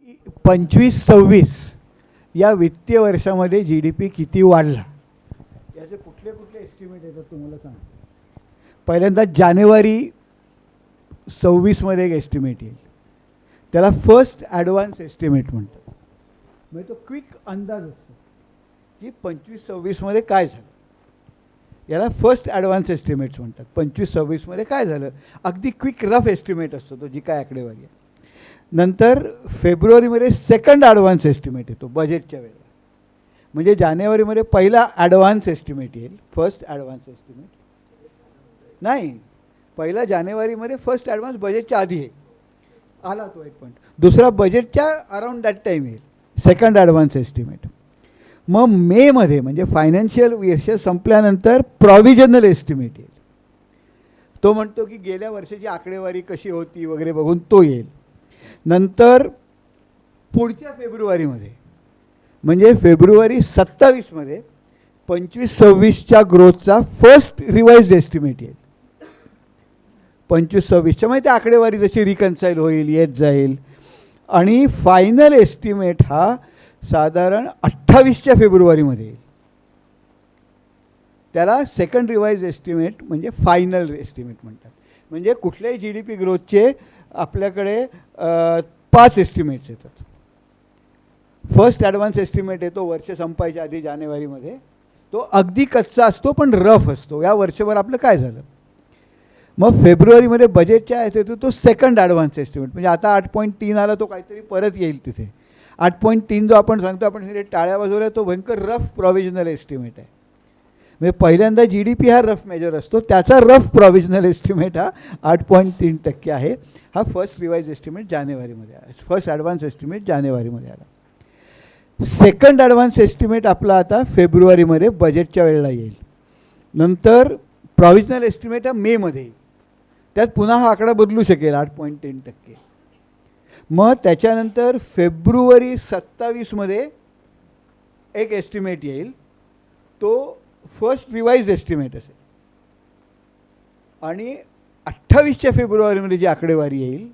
25-26 या वित्तीय वर्षामध्ये GDP किती वाढला याचे कुठले कुठले एस्टिमेट येतात तुम्हाला सांग. पहिल्यांदा जानेवारी 26 मध्ये एक एस्टिमेट येईल, त्याला फर्स्ट ॲडव्हान्स एस्टिमेट म्हणतात. म्हणजे तो क्विक अंदाज असतो की 25-26 मध्ये काय झालं, याला फर्स्ट ॲडव्हान्स एस्टिमेट्स म्हणतात. 25-26 मध्ये काय झालं अगदी क्विक रफ एस्टिमेट असतो तो, जी काय आकडेवारी आहे. नंतर फेब्रुवारीमध्ये सेकंड ॲडव्हान्स एस्टिमेट येतो बजेटच्या वेळेला. म्हणजे जानेवारीमध्ये पहिला ॲडव्हान्स एस्टिमेट येईल, फर्स्ट ॲडव्हान्स एस्टिमेट नाही, पहिला जानेवारीमध्ये फर्स्ट ॲडव्हान्स बजेटच्या आधी आहे, आला तो एक पॉईंट. दुसरा बजेटच्या अराउंड दॅट टाईम येईल सेकंड ॲडव्हान्स एस्टिमेट. मग मेमध्ये म्हणजे फायनान्शियल वर्ष संपल्यानंतर प्रॉव्हिजनल एस्टिमेट येईल. तो म्हणतो की गेल्या वर्षाची आकडेवारी कशी होती वगैरे बघून तो येईल. नंतर पुढच्या फेब्रुवारीमध्ये म्हणजे फेब्रुवारी 27 मध्ये 25-26च्या ग्रोथचा फर्स्ट रिवाइज्ड एस्टिमेट येईल. 25-26च्या म्हणजे आकडेवारी जशी रिकन्साईल होईल येत जाईल. आणि फायनल एस्टिमेट हा साधारण 28च्या फेब्रुवारीमध्ये येईल. त्याला सेकंड रिवाइज एस्टिमेट म्हणजे फायनल एस्टिमेट म्हणतात. म्हणजे कुठल्याही GDP ग्रोथचे आपल्याकडे 5 एस्टिमेट्स येतात. फर्स्ट ॲडव्हान्स एस्टिमेट येतो वर्ष संपायच्या आधी जानेवारीमध्ये, तो अगदी कच्चा असतो पण रफ असतो, या वर्षभर आपलं काय झालं. मग फेब्रुवारीमध्ये बजेटच्या येतो तो सेकंड ॲडव्हान्स एस्टिमेट, म्हणजे आता 8.3 आला, तो काहीतरी परत येईल तिथे. 8.3 जो आपण सांगतो आपण टाळ्या वाजवल्या, तो भयंकर रफ प्रॉव्हिजनल एस्टिमेट आहे. म्हणजे पहिल्यांदा GDP हा रफ मेजर असतो, त्याचा रफ प्रॉव्हिजनल एस्टिमेट हा 8.3% आहे. हा फर्स्ट रिवाइज एस्टिमेट जानेवारीमध्ये आला, फर्स्ट ॲडव्हान्स एस्टिमेट जानेवारीमध्ये आला. सेकंड ॲडव्हान्स एस्टिमेट आपला आता फेब्रुवारीमध्ये बजेटच्या वेळेला येईल. नंतर प्रॉव्हिजनल एस्टिमेट हा मेमध्ये येईल, त्यात पुन्हा हा आकडा बदलू शकेल 8.3%. मग त्याच्यानंतर फेब्रुवारी 27 मध्ये एक एस्टिमेट येईल, तो फर्स्ट रिवाइज एस्टिमेट असेल. आणि 28च्या फेब्रुवारीमध्ये जी आकडेवारी येईल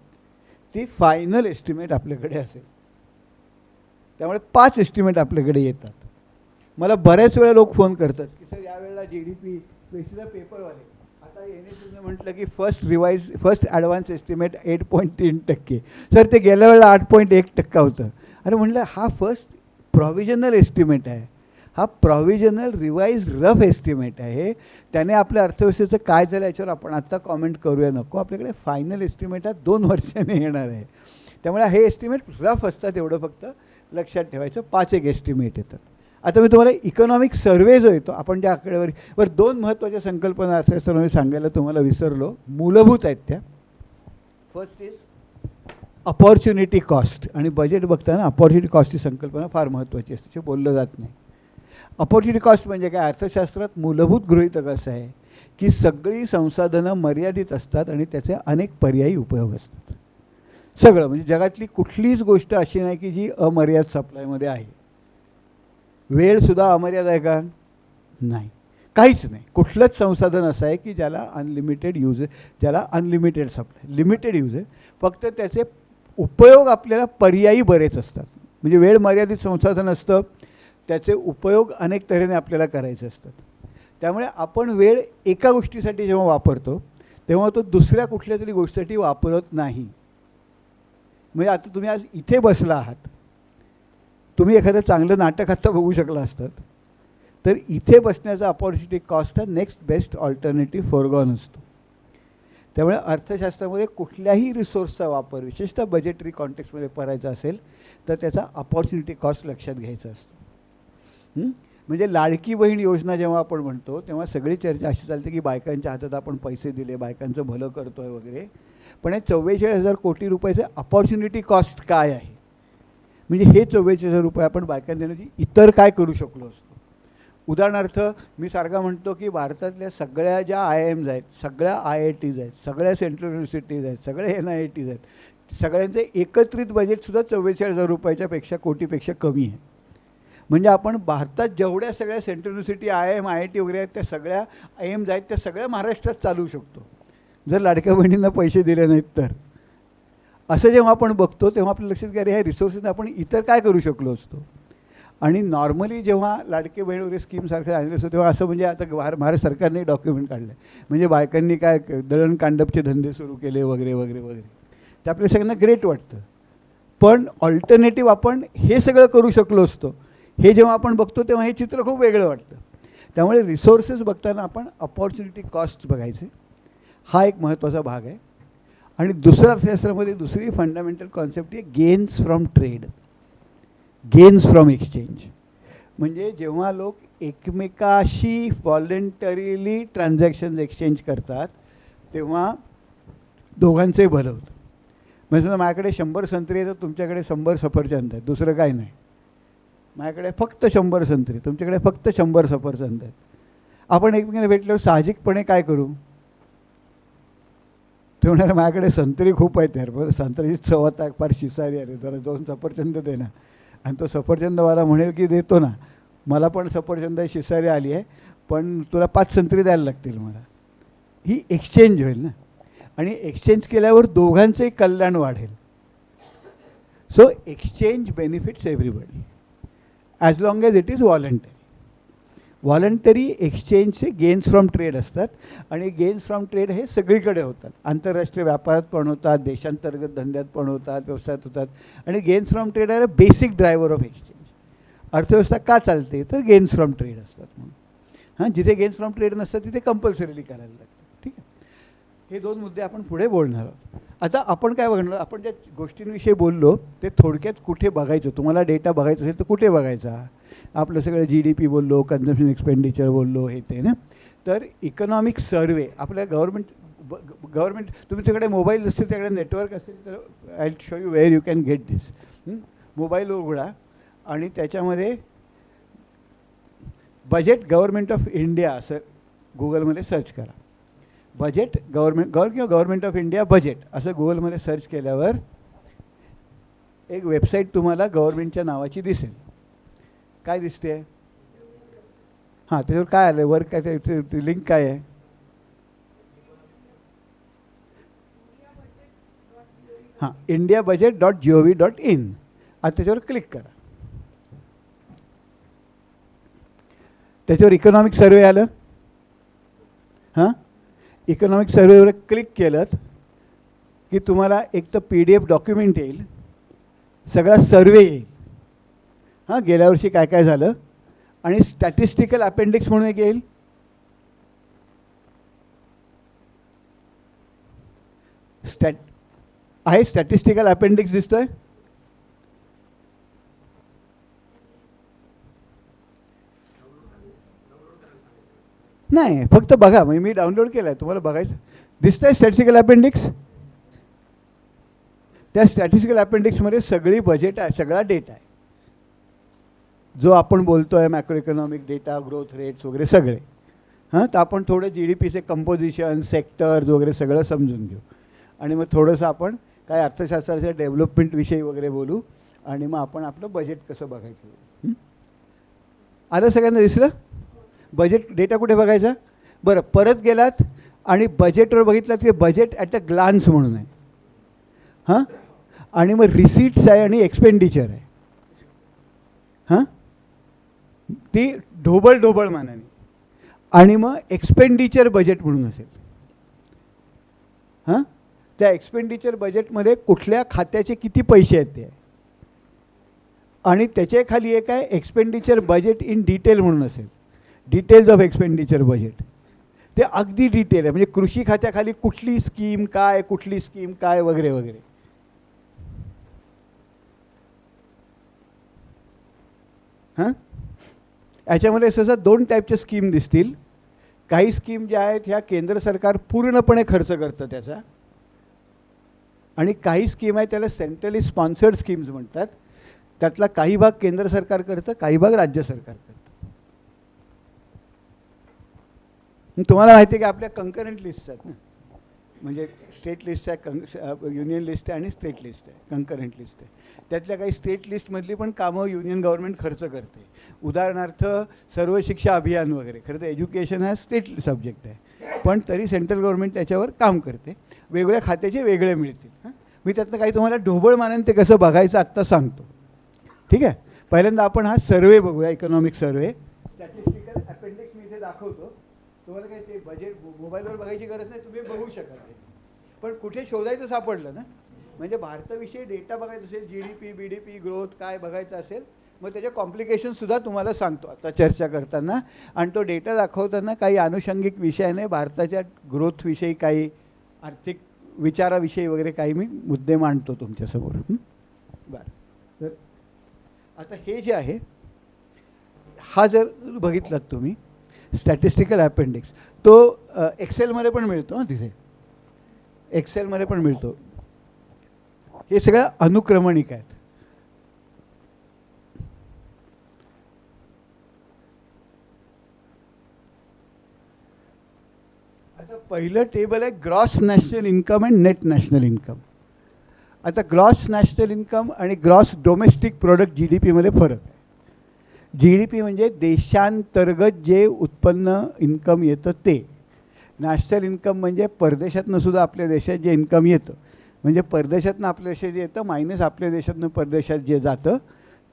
ती फायनल एस्टिमेट आपल्याकडे असेल. त्यामुळे 5 एस्टिमेट आपल्याकडे येतात. मला बऱ्याच वेळा लोक फोन करतात की सर यावेळेला GDP पेशीचा पेपरवाले आता NSE म्हटलं की फर्स्ट ॲडव्हान्स एस्टिमेट 8.3%, सर ते गेल्या वेळेला 8.1% होतं. अरे म्हटलं हा फर्स्ट प्रॉव्हिजनल एस्टिमेट आहे, हा प्रॉव्हिजनल रिवाइज रफ एस्टिमेट आहे. त्याने आपल्या अर्थव्यवस्थेचं काय झालं याच्यावर आपण आत्ता कॉमेंट करूया नको. आपल्याकडे फायनल एस्टिमेट हा 2 वर्षांनी येणार आहे. त्यामुळे हे एस्टिमेट रफ असतात, एवढं फक्त लक्षात ठेवायचं. 5 एक एस्टिमेट येतात. आता मी तुम्हाला इकॉनॉमिक सर्वे जो येतो आपण त्या आकडेवारीवर 2 महत्त्वाच्या संकल्पना अर्थशास्त्रामध्ये सांगायला तुम्हाला विसरलो, मूलभूत आहेत त्या. फर्स्ट इज अपॉर्च्युनिटी कॉस्ट, आणि बजेट बघताना अपॉर्च्युनिटी कॉस्टची संकल्पना फार महत्त्वाची असते, ते बोललं जात नाही. अपॉर्च्युनिटी कॉस्ट म्हणजे काय, अर्थशास्त्रात मूलभूत गृहीतक असं आहे की सगळी संसाधनं मर्यादित असतात आणि त्याचे अनेक पर्यायी उपयोग असतात. सगळं म्हणजे जगातली कुठलीच गोष्ट अशी नाही की जी अमर्याद सप्लायमध्ये आहे. वेळसुद्धा अमर्याद आहे का, नाही, काहीच नाही. कुठलंच संसाधन असं आहे की ज्याला अनलिमिटेड यूज आहे, ज्याला अनलिमिटेड सप्लाय, लिमिटेड यूज आहे. फक्त त्याचे उपयोग आपल्याला पर्यायी बरेच असतात. म्हणजे वेळ मर्यादित संसाधन असतं, त्याचे उपयोग अनेक तऱ्हेने आपल्याला करायचे असतात. त्यामुळे आपण वेळ एका गोष्टीसाठी जेव्हा वापरतो तेव्हा तो दुसऱ्या कुठल्या तरी गोष्टीसाठी वापरत नाही. म्हणजे आता तुम्ही आज इथे बसला आहात, तुम्ही एखादं चांगलं नाटक आत्ता बघू शकला असतात, तर इथे बसण्याचा अपॉर्च्युनिटी कॉस्ट हा नेक्स्ट बेस्ट ऑल्टरनेटिव्ह फोरगॉन असतो. त्यामुळे अर्थशास्त्रामध्ये कुठल्याही रिसोर्सचा वापर विशेषतः बजेटरी कॉन्टेक्स्टमध्ये करायचा असेल तर त्याचा अपॉर्च्युनिटी कॉस्ट लक्षात घ्यायचा असतो. म्हणजे लाडकी बहीण योजना जेव्हा आपण म्हणतो तेव्हा सगळी चर्चा अशी चालते की बायकांच्या हातात आपण पैसे दिले, बायकांचं भलं करतो आहे वगैरे. पण हे 44,000 कोटी रुपयाचे अपॉर्च्युनिटी कॉस्ट काय आहे, म्हणजे हे 44,000 रुपये आपण बायकांना देण्याची इतर काय करू शकलो असतो. उदाहरणार्थ मी सारखा म्हणतो की भारतातल्या सगळ्या ज्या IIMs आहेत, सगळ्या IITs आहेत, सगळ्या सेंट्रल युनिव्हर्सिटीज आहेत, सगळ्या NITs आहेत, सगळ्यांचे एकत्रित बजेटसुद्धा 44,000 रुपयाच्या कोटीपेक्षा कमी आहे. म्हणजे आपण भारतात जेवढ्या सगळ्या सेंट्रल युनिव्हर्सिटी IIM IIT वगैरे आहेत त्या सगळ्या एम्स आहेत त्या सगळ्या महाराष्ट्रात चालवू शकतो जर लाडक्या बहिणींना पैसे दिले नाहीत तर. असं जेव्हा आपण बघतो तेव्हा आपल्या लक्षात की अरे ह्या रिसोर्सेस आपण इतर काय करू शकलो असतो. आणि नॉर्मली जेव्हा लाडके बहीण वगैरे स्कीमसारखं आणलं असतं तेव्हा असं म्हणजे आता महाराष्ट्र सरकारने डॉक्युमेंट काढलं आहे, म्हणजे बायकांनी काय दळण कांडपचे धंदे सुरू केले वगैरे वगैरे वगैरे, ते आपल्या सगळ्यांना ग्रेट वाटतं. पण ऑल्टरनेटिव्ह आपण हे सगळं करू शकलो असतो हे जेव्हा आपण बघतो तेव्हा हे चित्र खूप वेगळं वाटतं. त्यामुळे रिसोर्सेस बघताना आपण अपॉर्च्युनिटी कॉस्ट बघायचे, हा एक महत्त्वाचा भाग आहे. आणि दुसऱ्या अर्थशास्त्रामध्ये दुसरी फंडामेंटल कॉन्सेप्ट आहे gains from trade, gains from exchange. म्हणजे जेव्हा लोक एकमेकाशी व्हॉलेंटरीली ट्रान्झॅक्शन्स एक्सचेंज करतात तेव्हा दोघांचंही भलं होतं. म्हणजे समजा माझ्याकडे 100 संत्री आहेत तर तुमच्याकडे 100 सफरचंद आहेत, दुसरं काही नाही. माझ्याकडे फक्त 100 संत्री, तुमच्याकडे फक्त 100 सफरचंद आहेत. आपण एकमेकांना भेटल्यावर साहजिकपणे काय करू, ते म्हणणार माझ्याकडे संत्री खूप आहेत यार, बरं संत्र्याची चव आता फार शिसारी आहे, जरा 2 सफरचंद दे ना. आणि तो सफरचंदवाला म्हणेल की देतो ना, मला पण सफरचंद शिसारी आली आहे पण तुला 5 संत्री द्यायला लागतील मला. ही एक्सचेंज होईल ना, आणि एक्सचेंज केल्यावर दोघांचंही कल्याण वाढेल. So exchange benefits everybody as long as it is voluntary. Voluntary एक्सचेंजचे गेन्स फ्रॉम ट्रेड असतात, आणि गेन्स फ्रॉम ट्रेड हे सगळीकडे होतात. आंतरराष्ट्रीय व्यापारात पण होतात, देशांतर्गत धंद्यात पण होतात, व्यवसायात होतात. आणि gains from trade are a basic driver of exchange. अर्थव्यवस्था का चालते तर गेन्स फ्रॉम ट्रेड असतात म्हणून. हां, जिथे गेन्स फ्रॉम ट्रेड नसतात तिथे कंपल्सरीली करायला लागतं. ठीक आहे, हे 2 मुद्दे आपण पुढे बोलणार आहोत. आता आपण काय बघणार, आपण ज्या गोष्टींविषयी बोललो ते थोडक्यात कुठे बघायचं, तुम्हाला डेटा बघायचा असेल तर कुठे बघायचा. आपलं सगळं GDP बोललो, कन्झम्पशन एक्सपेंडिचर बोललो, हे ते ना. तर इकॉनॉमिक सर्वे आपल्या गव्हर्मेंट तुमच्याकडे मोबाईल असतील, त्याकडे नेटवर्क असेल तर I will show you where you can get this. Mobile उघडा आणि त्याच्यामध्ये बजेट गव्हर्मेंट ऑफ इंडिया असं गुगलमध्ये सर्च करा. Budget government of India budget असं गुगलमध्ये सर्च केल्यावर एक वेबसाईट तुम्हाला गव्हर्मेंटच्या नावाची दिसेल. काय दिसते? हां, त्याच्यावर काय आलं वर, काय ते लिंक काय आहे? हां, indiabudget.gov.in. आता त्याच्यावर क्लिक करा. त्याच्यावर इकॉनॉमिक सर्वे आलं. हां, इकॉनॉमिक सर्वेवर क्लिक केलं की तुम्हाला एक तर PDF डॉक्युमेंट येईल, सगळा सर्वे येईल. हां, गेल्या वर्षी काय काय झालं, आणि स्टॅटिस्टिकल अपेंडिक्स म्हणून एक येईल. आहे स्टॅटिस्टिकल अपेंडिक्स दिसतोय? नाही, फक्त बघा. म्हणजे मी डाउनलोड केला आहे, तुम्हाला बघायचं दिसतंय स्टॅटिस्टिकल अपेंडिक्स. त्या स्टॅटिस्टिकल अपेंडिक्समध्ये सगळी बजेट आहे, सगळा डेटा आहे जो आपण बोलतो आहे, macro economic data, growth rates वगैरे सगळे. हां, तर आपण थोडं GDPचे कंपोजिशन, सेक्टर्स वगैरे सगळं समजून घेऊ, आणि मग थोडंसं आपण काय अर्थशास्त्राच्या डेव्हलपमेंटविषयी वगैरे बोलू, आणि मग आपण आपलं बजेट कसं बघायचं. आलं, सगळ्यांना दिसलं? बजेट डेटा कुठे बघायचा? बरं, परत गेलात आणि बजेटवर बघितलात की बजेट ॲट अ ग्लान्स म्हणून आहे. हां, आणि मग रिसीट्स आहे आणि एक्सपेंडिचर आहे. हां, ती ढोबळ मानाने, आणि मग एक्सपेंडिचर बजेट म्हणून असेल. हां, त्या एक्सपेंडिचर बजेटमध्ये कुठल्या खात्याचे किती पैसे आहेत ते, आणि त्याच्या खाली एक आहे एक्सपेंडिचर बजेट इन डिटेल म्हणून असेल, डिटेल्स ऑफ एक्सपेंडिचर बजेट. ते अगदी डिटेल आहे, म्हणजे कृषी खात्याखाली कुठली स्कीम काय, कुठली स्कीम काय वगैरे वगैरे. हां, याच्यामध्ये सहसा 2 टाईपच्या स्कीम दिसतील. काही स्कीम ज्या आहेत ह्या केंद्र सरकार पूर्णपणे खर्च करतं त्याचा, आणि काही स्कीम आहे त्याला सेंट्रली स्पॉन्सर्ड स्कीम्स म्हणतात. त्यातला काही भाग केंद्र सरकार करतं, काही भाग राज्य सरकार करतं. तुम्हाला माहिती आहे की आपल्या कंकरंट लिस्ट आहेत ना, म्हणजे स्टेट लिस्ट आहे, युनियन लिस्ट आहे आणि स्टेट लिस्ट आहे, कंकरंट लिस्ट आहे. त्यातल्या काही स्टेट लिस्टमधली पण कामं युनियन गव्हर्नमेंट खर्च करते. उदाहरणार्थ सर्व शिक्षा अभियान वगैरे, खरं तर एज्युकेशन हा स्टेट सब्जेक्ट आहे, पण तरी सेंट्रल गव्हर्नमेंट त्याच्यावर काम करते. वेगवेगळ्या खात्याचे वेगळे मिळतील. हां, मी त्यातनं काही तुम्हाला ढोबळ मानेन ते कसं बघायचं आत्ता सांगतो. ठीक आहे. पहिल्यांदा आपण हा सर्वे बघूया, इकॉनॉमिक सर्वे. स्टॅटिस्टिकल अपेंडिक्स मी इथे दाखवतो. तुम्हाला काही ते बजेट मोबाईलवर बघायची गरज नाही, तुम्ही बघू शकाल ते. पण कुठे शोधायचं सापडलं ना, म्हणजे भारताविषयी डेटा बघायचा असेल, GDP BDP ग्रोथ काय बघायचं असेल, मग त्याचे कॉम्प्लिकेशनसुद्धा तुम्हाला सांगतो आता चर्चा करताना. आणि तो डेटा दाखवताना काही आनुषंगिक विषयाने भारताच्या ग्रोथविषयी काही आर्थिक विचाराविषयी वगैरे काही मी मुद्दे मांडतो तुमच्यासमोर. बरं, तर आता हे जे आहे, हा जर बघितलात तुम्ही स्टॅटिस्टिकल अपेंडिक्स, तो एक्सेलमध्ये पण मिळतो ना, तिथे एक्सेलमध्ये पण मिळतो. हे सगळ्या अनुक्रमणिक आहेत. आता पहिलं टेबल आहे gross national income and net national income. आता ग्रॉस नॅशनल इन्कम आणि ग्रॉस डोमेस्टिक प्रोडक्ट GDP मध्ये फरक आहे. GDP म्हणजे देशांतर्गत जे उत्पन्न इन्कम येतं ते. नॅशनल इन्कम म्हणजे परदेशातनं सुद्धा आपल्या देशात जे इन्कम येतं, म्हणजे परदेशातनं आपल्या देशात जे येतं मायनस आपल्या देशातनं परदेशात जे जातं,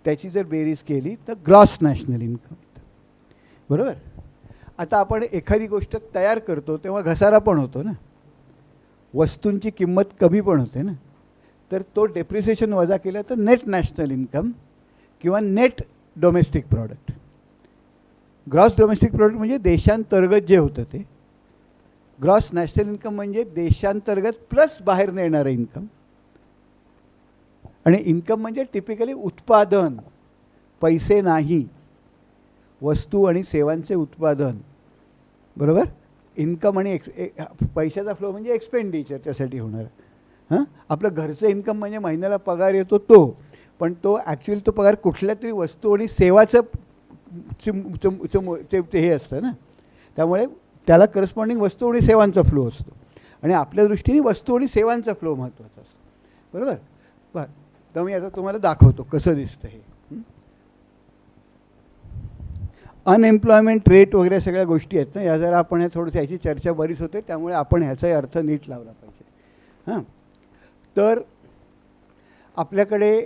त्याची जर बेरीज केली तर ग्रॉस नॅशनल इन्कम. बरोबर. आता आपण एखादी गोष्ट तयार करतो तेव्हा घसारा पण होतो ना, वस्तूंची किंमत कमी पण होते ना, तर तो डेप्रिसिएशन वजा केलं तर नेट नॅशनल इन्कम किंवा net domestic product. Gross domestic product म्हणजे देशांतर्गत जे होतं ते. ग्रॉस नॅशनल इन्कम म्हणजे देशांतर्गत प्लस बाहेर येणारं इन्कम. आणि इन्कम म्हणजे टिपिकली उत्पादन, पैसे नाही, वस्तू आणि सेवांचे उत्पादन. बरोबर. इन्कम आणि पैशाचा फ्लो म्हणजे एक्सपेंडिचर त्यासाठी होणार. हां, आपलं घरचं इन्कम म्हणजे महिन्याला पगार येतो तो, पण तो ॲक्च्युअली तो पगार कुठल्या तरी वस्तू आणि सेवाचं हे असतं ना, त्यामुळे त्याला करस्पॉन्डिंग वस्तू आणि सेवांचा फ्लो असतो. आणि आपल्या दृष्टीने वस्तू आणि सेवांचा फ्लो महत्त्वाचा असतो. बरोबर. बरं, तर मी आता तुम्हाला दाखवतो कसं दिसतं हे. अनएम्प्लॉयमेंट रेट वगैरे सगळ्या गोष्टी आहेत ना, या जरा आपण थोडंसं ह्याची चर्चा बरीच होते, त्यामुळे आपण ह्याचाही अर्थ नीट लावला पाहिजे. हां, तर आपल्याकडे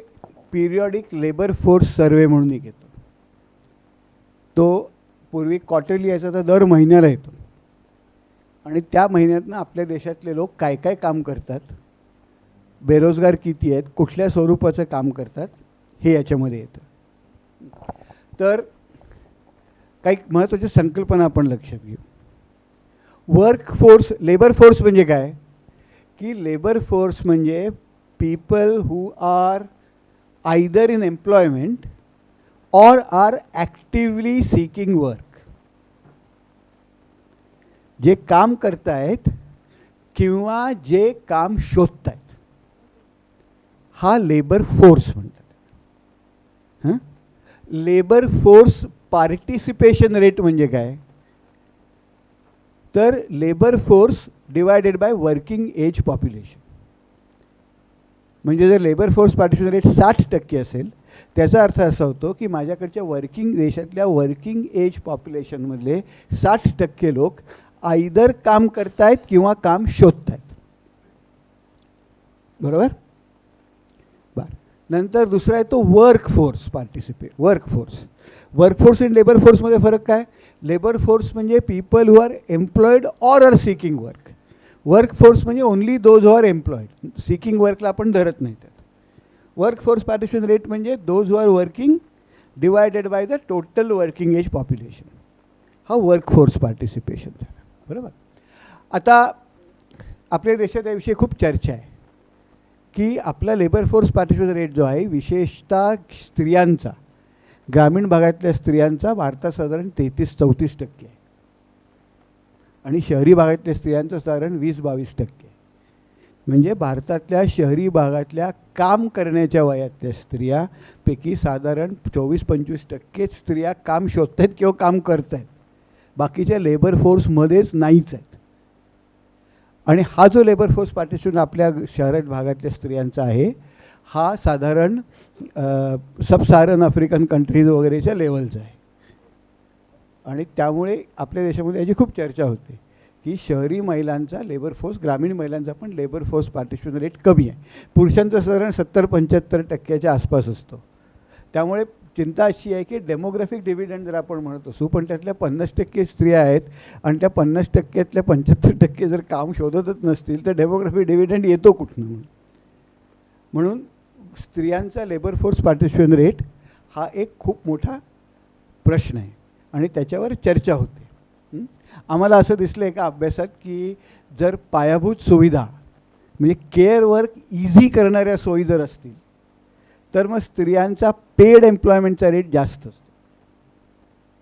पिरियॉडिक लेबर फोर्स सर्वे म्हणून एक येतो. तो पूर्वी क्वार्टरली यायचा, तर दर महिन्याला येतो. आणि त्या महिन्यातनं आपल्या देशातले लोक काय काय काम करतात, बेरोजगार किती आहेत, कुठल्या स्वरूपाचं काम करतात, हे याच्यामध्ये येतं. तर काही महत्त्वाच्या संकल्पना आपण लक्षात घेऊ. वर्क फोर्स, लेबर फोर्स म्हणजे काय की लेबर फोर्स म्हणजे people who R either in employment और आर ॲक्टिवली सीकिंग वर्क. जे काम करतायत किंवा जे काम शोधतायत, हा लेबर फोर्स म्हणतात. हां, लेबर फोर्स पार्टिसिपेशन रेट म्हणजे काय, तर labour force divided by working age population. म्हणजे जर लेबर फोर्स पार्टिसिपेशन रेट 60% असेल, त्याचा अर्थ असा होतो की माझ्याकडच्या देशातल्या वर्किंग एज पॉप्युलेशनमधले 60% लोक आयदर काम करतायत किंवा काम शोधतायत. बरोबर. बरं, नंतर दुसरा आहे तो वर्क फोर्स वर्क फोर्स आणि लेबर फोर्समध्ये फरक काय. लेबर फोर्स म्हणजे people who are employed or are seeking work. Work force म्हणजे only those who are employed, seeking वर्कला आपण धरत नाही. त्यात वर्क फोर्स पार्टिसिपेशन रेट म्हणजे those who are working divided by the total working age population. हा work force participation झाला. बरोबर. आता आपल्या देशात याविषयी खूप चर्चा आहे की आपला लेबर फोर्स पार्टिसिपेशन रेट जो आहे, विशेषतः स्त्रियांचा, ग्रामीण भागातल्या स्त्रियांचा भारतात साधारण 33-34% आहे आणि शहरी भागातल्या स्त्रियांचं साधारण 20-22%. म्हणजे भारतातल्या शहरी भागातल्या काम करण्याच्या वयातल्या स्त्रियापैकी साधारण 24-25% स्त्रिया काम शोधत आहेत किंवा काम करत आहेत, बाकीच्या लेबर फोर्समध्येच नाहीच आहेत. आणि हा जो लेबर फोर्स पार्टिसिपेशन आपल्या शहरात भागातल्या स्त्रियांचा आहे, हा साधारण सब साहारन आफ्रिकन कंट्रीज वगैरेच्या लेवलचा आहे. आणि त्यामुळे आपल्या देशामध्ये याची खूप चर्चा होते की शहरी महिलांचा लेबर फोर्स, ग्रामीण महिलांचा पण लेबर फोर्स पार्टिसिपेशन रेट कमी आहे. पुरुषांचं साधारण 70-75% आसपास असतो. त्यामुळे चिंता अशी आहे की डेमोग्राफिक डिव्हिडंड जर आपण म्हणत असू, पण त्यातल्या 50% स्त्रिया आहेत आणि त्या 50%तल्या 75% जर काम शोधतच नसतील तर डेमोग्राफिक डिव्हिडंड येतो कुठनं? म्हणून स्त्रियांचा लेबर फोर्स पार्टिसिपेशन रेट हा एक खूप मोठा प्रश्न आहे आणि त्याच्यावर चर्चा होते. आम्हाला असं दिसलं एका अभ्यासात की जर पायाभूत सुविधा म्हणजे केअर वर्क इझी करणाऱ्या सोयी जर असतील तर मग स्त्रियांचा पेड एम्प्लॉयमेंटचा रेट जास्त असतो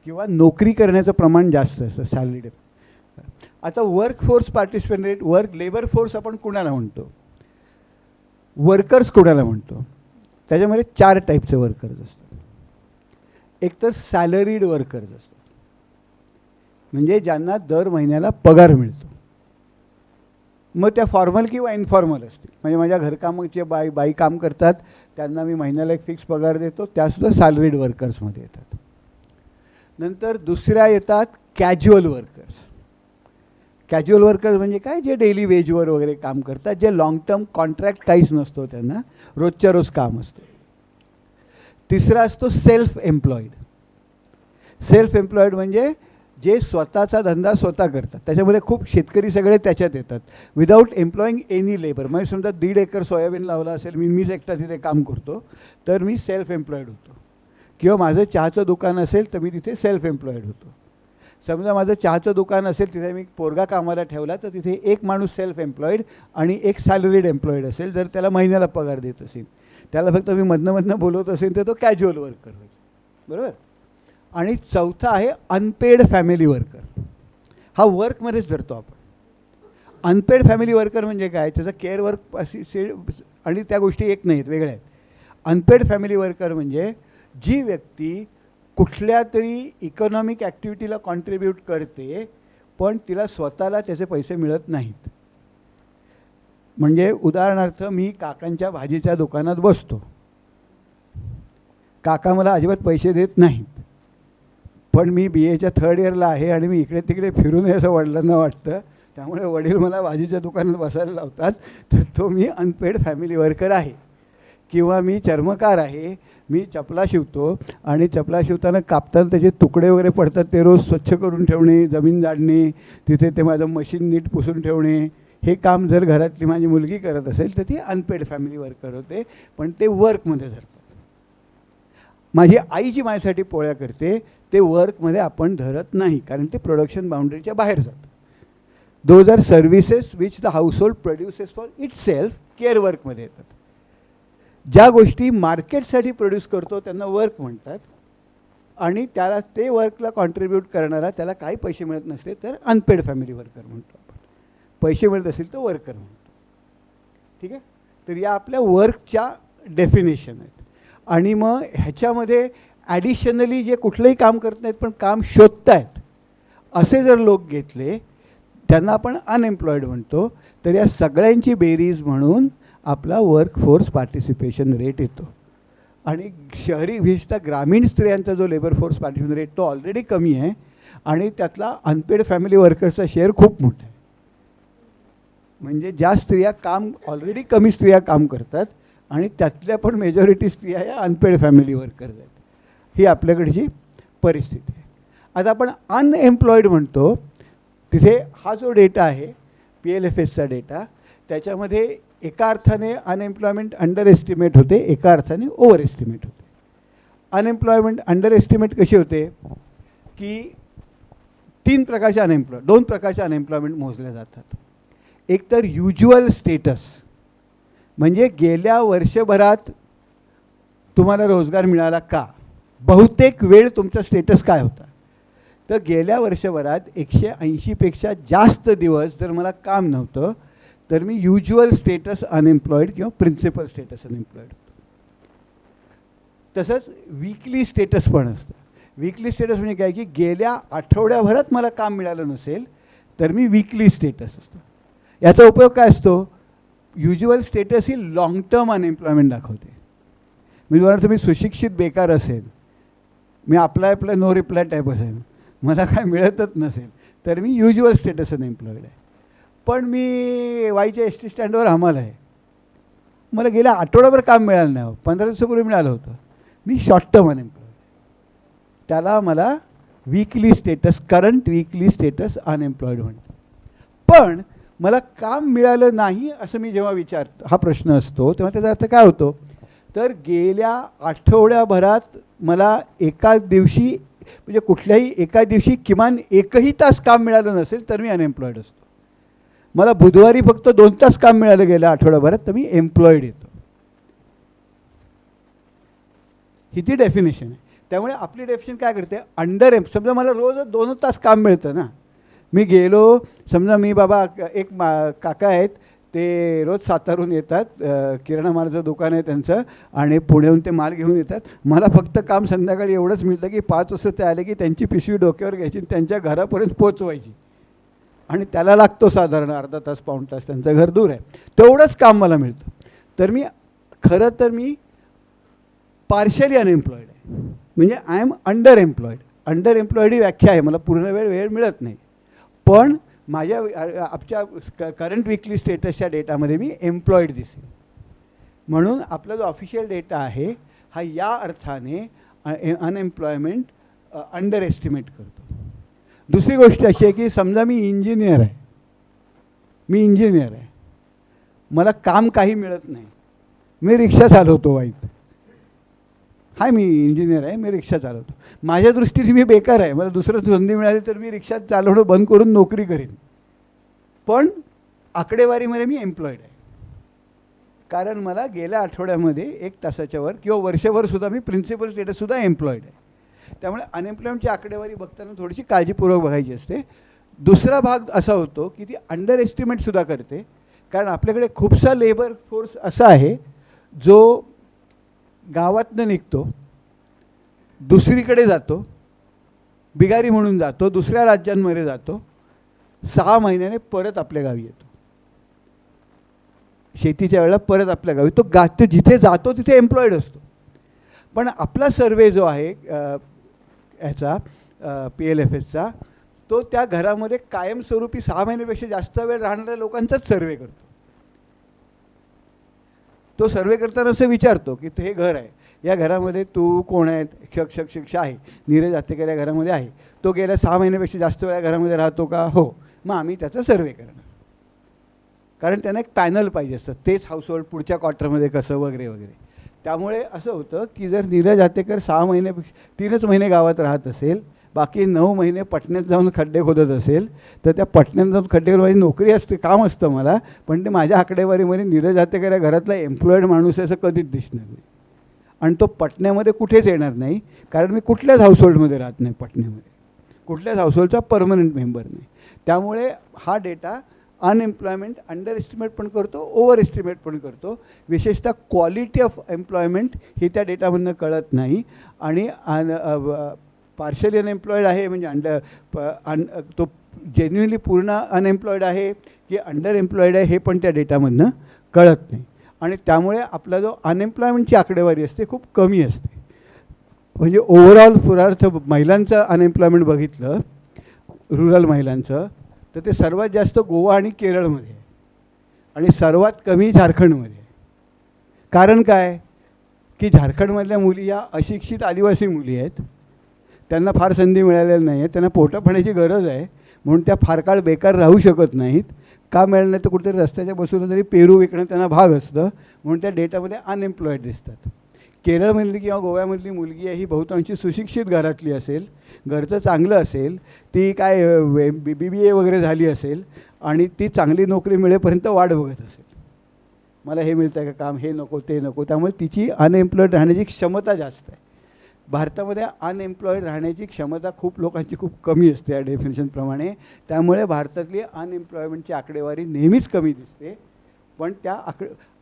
किंवा नोकरी करण्याचं प्रमाण जास्त असतं सॅलरीड. आता workforce participation rate, labour force आपण कुणाला म्हणतो, वर्कर्स कुणाला म्हणतो? त्याच्यामध्ये 4 टाईपचे वर्कर्स असतात. एक तर सॅलरीड वर्कर्स असतात, म्हणजे ज्यांना दर महिन्याला पगार मिळतो. मग त्या फॉर्मल किंवा इन्फॉर्मल असतील, म्हणजे माझ्या घरकामाचे बाई काम करतात, त्यांना मी महिन्याला एक फिक्स पगार देतो, त्यासुद्धा सॅलरीड वर्कर्समध्ये येतात. नंतर दुसऱ्या येतात कॅज्युअल वर्कर्स. कॅज्युअल वर्कर्स म्हणजे काय? जे डेली वेजवर वगैरे काम करतात, जे लॉंग टर्म कॉन्ट्रॅक्ट काहीच नसतो, त्यांना रोजच्या रोज काम असतं. तिसरा असतो सेल्फ एम्प्लॉईड. सेल्फ एम्प्लॉईड म्हणजे जे स्वतःचा धंदा स्वतः करतात. त्याच्यामध्ये खूप शेतकरी सगळे त्याच्यात येतात, विदाऊट एम्प्लॉईंग एनी लेबर. म्हणजे समजा 1.5 एकर सोयाबीन लावला असेल, मीच एकटा तिथे काम करतो, तर मी सेल्फ एम्प्लॉईड होतो. किंवा माझं चहाचं दुकान असेल तर मी तिथे सेल्फ एम्प्लॉईड होतो. समजा माझं चहाचं दुकान असेल, तिथे मी पोरगा कामाला ठेवला, तर तिथे एक माणूस सेल्फ एम्प्लॉईड आणि एक सॅलरीड एम्प्लॉईड असेल. जर त्याला महिन्याला पगार देत असेल, त्याला फक्त मी मधनं बोलवत असेल तर तो कॅज्युअल वर्कर होईल. बरोबर. आणि चौथा आहे अनपेड फॅमिली वर्कर. हा वर्कमध्येच धरतो आपण. अनपेड फॅमिली वर्कर म्हणजे काय? त्याचा केअर वर्क आणि त्या गोष्टी एक नाहीत, वेगळ्या आहेत. अनपेड फॅमिली वर्कर म्हणजे जी व्यक्ती कुठल्या तरी इकॉनॉमिक ॲक्टिव्हिटीला कॉन्ट्रीब्यूट करते, पण तिला स्वतःला त्याचे पैसे मिळत नाहीत. म्हणजे उदाहरणार्थ मी काकांच्या भाजीच्या दुकानात बसतो, काका मला अजिबात पैसे देत नाहीत, पण मी BAच्या 3rd इयरला आहे आणि मी इकडे तिकडे फिरून असं वडिलांना वाटतं, त्यामुळे वडील मला भाजीच्या दुकानात बसायला लावतात, तर तो मी अनपेड फॅमिली वर्कर आहे. किंवा मी चर्मकार आहे, मी चपला शिवतो आणि चपला शिवताना कापताना त्याचे तुकडे वगैरे पडतात, ते रोज स्वच्छ करून ठेवणे, जमीन झाडणे, तिथे ते माझं मशीन नीट पुसून ठेवणे, हे काम जर घरातली माझी मुलगी करत असेल तर ती अनपेड फॅमिली वर्कर होते, पण ते वर्कमध्ये धरतात. माझी आई जी माझ्यासाठी पोळ्या करते ते वर्कमध्ये आपण धरत नाही, कारण ते प्रोडक्शन बाउंड्रीच्या बाहेर जातं. Those are services which the household produces for itself, care वर्कमध्ये येतात. ज्या गोष्टी मार्केटसाठी प्रोड्यूस करतो त्यांना वर्क म्हणतात, आणि त्याला ते वर्कला कॉन्ट्रीब्यूट करणारा त्याला काही पैसे मिळत नसले तर अनपेड फॅमिली वर्कर म्हणतो आपण. पैसे मिळत असेल तर वर्कर म्हणतो. ठीक आहे. तर या आपल्या वर्कच्या डेफिनेशन आहेत. आणि मग ह्याच्यामध्ये ॲडिशनली जे कुठलंही काम करत नाहीत पण काम शोधत आहेत असे जर लोक घेतले, त्यांना आपण अनएम्प्लॉईड म्हणतो. तर या सगळ्यांची बेरीज म्हणून आपला वर्कफोर्स पार्टिसिपेशन रेट येतो. आणि शहरी विशेषतः ग्रामीण स्त्रियांचा जो लेबर फोर्स पार्टिसिपेशन रेट तो ऑलरेडी कमी आहे, आणि त्यातला अनपेड फॅमिली वर्कर्सचा शेअर खूप मोठा आहे. म्हणजे ज्या स्त्रिया ऑलरेडी कमी स्त्रिया काम करतात आणि त्यातल्या पण मेजॉरिटी स्त्रिया या अनपेड फॅमिली वर्कर्स आहेत. ही आपल्याकडची परिस्थिती आहे. आता आपण अनएम्प्लॉईड म्हणतो, तिथे हा जो डेटा आहे PLFSचा डेटा, त्याच्यामध्ये एका अर्थाने अनएम्प्लॉयमेंट अंडर एस्टिमेट होते, एका अर्थाने ओव्हर एस्टिमेट होते. अनएम्प्लॉयमेंट अंडर एस्टिमेट कशी होते की 2 प्रकारचे अनएम्प्लॉयमेंट मोजले जातात. एक तर युज्युअल स्टेटस, म्हणजे गेल्या वर्षभरात तुम्हाला रोजगार मिळाला का, बहुतेक वेळ तुमचा स्टेटस काय होता. तर गेल्या वर्षभरात 180पेक्षा जास्त दिवस जर मला काम नव्हतं तर मी युज्युअल स्टेटस अनएम्प्लॉईड किंवा प्रिन्सिपल स्टेटस अनएम्प्लॉईड होतो. तसंच वीकली स्टेटस पण असतं. वीकली स्टेटस म्हणजे काय की गेल्या आठवड्याभरात मला काम मिळालं नसेल तर मी वीकली स्टेटस असतो. याचा उपयोग काय असतो? युज्युअल स्टेटस ही लॉंग टर्म अनएम्प्लॉयमेंट दाखवते. मी उदाहरणार्थ मी सुशिक्षित बेकार असेल, मी अप्लाय नो रिप्लाय टाईप असेल, मला काय मिळतच नसेल, तर मी युज्युअल स्टेटस अनएम्प्लॉईड आहे. पण मी वाईच्या एस टी स्टँडवर हमाल आहे, मला गेल्या आठवड्याभर काम मिळालं नाही, 15 दिवसापूर्वी मिळालं होतं, मी शॉर्ट टर्म अनएम्प्लॉईड. त्याला मला weekly status, current weekly status unemployed म्हणतात. पण मला काम मिळालं नाही असं मी जेव्हा विचारतो, हा प्रश्न असतो, तेव्हा त्याचा अर्थ काय होतो, तर गेल्या आठवड्याभरात मला एका दिवशी, म्हणजे कुठल्याही एका दिवशी किमान एकही तास काम मिळालं नसेल तर मी अनएम्प्लॉईड असतो. मला बुधवारी फक्त 2 तास काम मिळालं गेल्या आठवड्याभरात तर मी एम्प्लॉईड येतो. ही ती डेफिनेशन आहे. त्यामुळे आपली डेफिनेशन काय करते, अंडर समजा मला रोज 2 तास काम मिळतं ना, मी गेलो, समजा मी बाबा एक काका आहेत, ते रोज सातारून येतात, किराणा मालाचं दुकान आहे त्यांचं, आणि पुण्याहून ते माल घेऊन येतात. मला फक्त काम संध्याकाळी एवढंच मिळतं की 5 वाजता ते आले की त्यांची पिशवी डोक्यावर घ्यायची, त्यांच्या घरापर्यंत पोचवायची, आणि त्याला लागतो साधारण अर्धा तास पाऊण तास, त्यांचं घर दूर आहे, तेवढंच काम मला मिळतं. तर मी खरं तर मी पार्शली अनएम्प्लॉईड आहे, म्हणजे I am underemployed. Underemployed ही व्याख्या आहे, मला पूर्ण वेळ मिळत नाही, पण माझ्या आमच्या करंट वीकली स्टेटसच्या डेटामध्ये मी एम्प्लॉईड दिसेल. म्हणून आपला जो ऑफिशियल डेटा आहे हा या अर्थाने अनएम्प्लॉयमेंट अंडर एस्टिमेट करतो. दुसरी गोष्ट अशी आहे की समजा मी इंजिनियर आहे, मला काम काही मिळत नाही, मी रिक्षा चालवतो वाईट, हाय मी इंजिनियर आहे, मी रिक्षा चालवतो, माझ्या दृष्टीने मी बेकार आहे, मला दुसरं संधी मिळाली तर मी रिक्षा चालवणं बंद करून नोकरी करीन, पण आकडेवारीमध्ये मी एम्प्लॉईड आहे, कारण मला गेल्या आठवड्यामध्ये 1 तासाच्या वर किंवा वर्षभरसुद्धा मी प्रिन्सिपल स्टेटससुद्धा एम्प्लॉईड आहे. त्यामुळे अनएम्प्लॉयमेंटची आकडेवारी बघताना थोडीशी काळजीपूर्वक बघायची असते. दुसरा भाग असा होतो की ती अंडर एस्टिमेटसुद्धा करते, कारण आपल्याकडे खूपसा लेबर फोर्स असा आहे जो गावातनं निघतो, दुसरीकडे जातो, बिगारी म्हणून जातो, दुसऱ्या राज्यांमध्ये जातो, 6 महिन्याने परत आपल्या गावी येतो, शेतीच्या वेळेला परत आपल्या गावी तो जिथे जातो तिथे एम्प्लॉईड असतो. पण आपला सर्वे जो आहे ह्याचा PLFSचा, तो त्या घरामध्ये कायमस्वरूपी 6 महिन्यापेक्षा जास्त वेळ राहणाऱ्या लोकांचाच सर्वे करतो. तो सर्वे करताना असं विचारतो की हे घर आहे, या घरामध्ये तू कोण आहे, शिक्षा आहे, नीरज आतेकर या घरामध्ये आहे, तो गेल्या 6 महिन्यापेक्षा जास्त वेळा घरामध्ये राहतो का, हो, मग आम्ही त्याचा सर्वे करणार, कारण त्यांना एक पॅनल पाहिजे असतं, तेच हाऊसहोल्ड पुढच्या क्वार्टरमध्ये कसं वगैरे वगैरे. त्यामुळे असं होतं की जर नीरज आतेकर 6 महिन्यापेक्षा 3च महिने गावात राहत असेल, बाकी 9 महिने पटण्यात जाऊन खड्डे खोदत असेल, तर त्या पटण्यात जाऊन खड्डे माझी नोकरी असते, काम असतं मला, पण ते माझ्या आकडेवारीमध्ये नीरज आतेकर या घरातला एम्प्लॉईड माणूस असं कधीच दिसणार नाही, आणि तो पटण्यामध्ये कुठेच येणार नाही, कारण मी कुठल्याच हाऊसहोल्डमध्ये राहत नाही, पटण्यामध्ये कुठल्याच हाऊसहोल्डचा परमनंट मेंबर नाही. त्यामुळे हा डेटा अनएम्प्लॉयमेंट अंडर एस्टिमेट पण करतो, ओव्हर एस्टिमेट पण करतो. विशेषतः क्वालिटी ऑफ एम्प्लॉयमेंट ही त्या डेटामधनं कळत नाही, आणि पार्शली अनएम्प्लॉईड आहे म्हणजे तो जेन्युइनली पूर्ण अनएम्प्लॉईड आहे की अंडर एम्प्लॉईड आहे हे पण त्या डेटामधनं कळत नाही, आणि त्यामुळे आपला जो अनएम्प्लॉयमेंटची आकडेवारी असते खूप कमी असते. म्हणजे ओव्हरऑल पुरार्थ महिलांचं अनएम्प्लॉयमेंट बघितलं, रुरल महिलांचं, तर ते सर्वात जास्त गोवा आणि केरळमध्ये आहे, आणि सर्वात कमी झारखंडमध्ये आहे. कारण काय की झारखंडमधल्या मुली या अशिक्षित आदिवासी मुली आहेत, त्यांना फार संधी मिळालेल्या नाही आहे, त्यांना पोटापाण्याची गरज आहे, म्हणून त्या फार काळ बेकार राहू शकत नाहीत. का मिळालं नाही तर कुठेतरी रस्त्याच्या बसून तरी पेरू विकणं त्यांना भाग असतं, म्हणून त्या डेटामध्ये अनएम्प्लॉईड दिसतात. केरळमधली किंवा गोव्यामधली मुलगी आहे ही बहुतांशी सुशिक्षित घरातली असेल, घरचं चांगलं असेल, ती काय BBA वगैरे झाली असेल, आणि ती चांगली नोकरी मिळेपर्यंत वाट बघत असेल, मला हे मिळतं आहे का काम, हे नको ते नको, त्यामुळे तिची अनएम्प्लॉईड राहण्याची क्षमता जास्त आहे. भारतामध्ये अनएम्प्लॉईड राहण्याची क्षमता खूप लोकांची खूप कमी असते या डेफिनेशनप्रमाणे. त्यामुळे भारतातली अनएम्प्लॉयमेंटची आकडेवारी नेहमीच कमी दिसते. पण त्या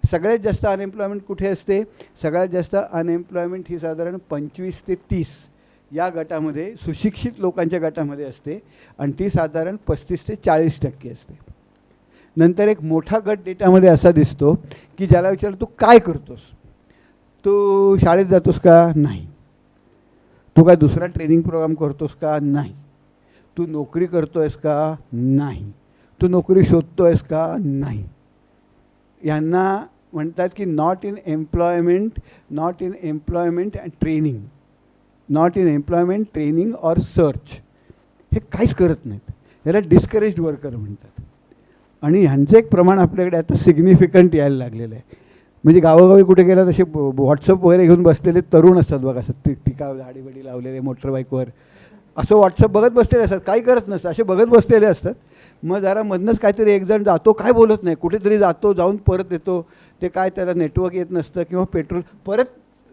सगळ्यात जास्त अनएम्प्लॉयमेंट कुठे असते, सगळ्यात जास्त अनएम्प्लॉयमेंट ही साधारण 25 ते 30 या गटामध्ये, सुशिक्षित लोकांच्या गटामध्ये असते, आणि ती साधारण 35 ते 40% असते. नंतर एक मोठा गट डेटामध्ये असा दिसतो की ज्याला विचारलं तू काय करतोस, तू शाळेत जातोस का, नाही, तू काय दुसरा ट्रेनिंग प्रोग्राम करतोस का, नाही, तू नोकरी करतोयस का? नाही. तू नोकरी शोधतोयस का? नाही. यांना म्हणतात की not in employment and training, not in employment, training or search. हे काहीच करत नाहीत. याला डिस्करेज्ड वर्कर म्हणतात. आणि ह्यांचं एक प्रमाण आपल्याकडे आता सिग्निफिकंट यायला लागलेलं आहे. म्हणजे गावोगावी कुठे गेला तसे व्हॉट्सअप वगैरे घेऊन बसलेले तरुण असतात बघा, असं टिकाव झाडीबडी लावलेले मोटरबाईकवर, असं व्हॉट्सअप बघत बसलेले असतात. काही करत नसतात, असे बघत बसलेले असतात. मग जरा मधनंच काहीतरी एक जण जातो, काय बोलत नाही, कुठेतरी जातो, जाऊन परत येतो. ते काय त्याला नेटवर्क येत नसतं किंवा पेट्रोल,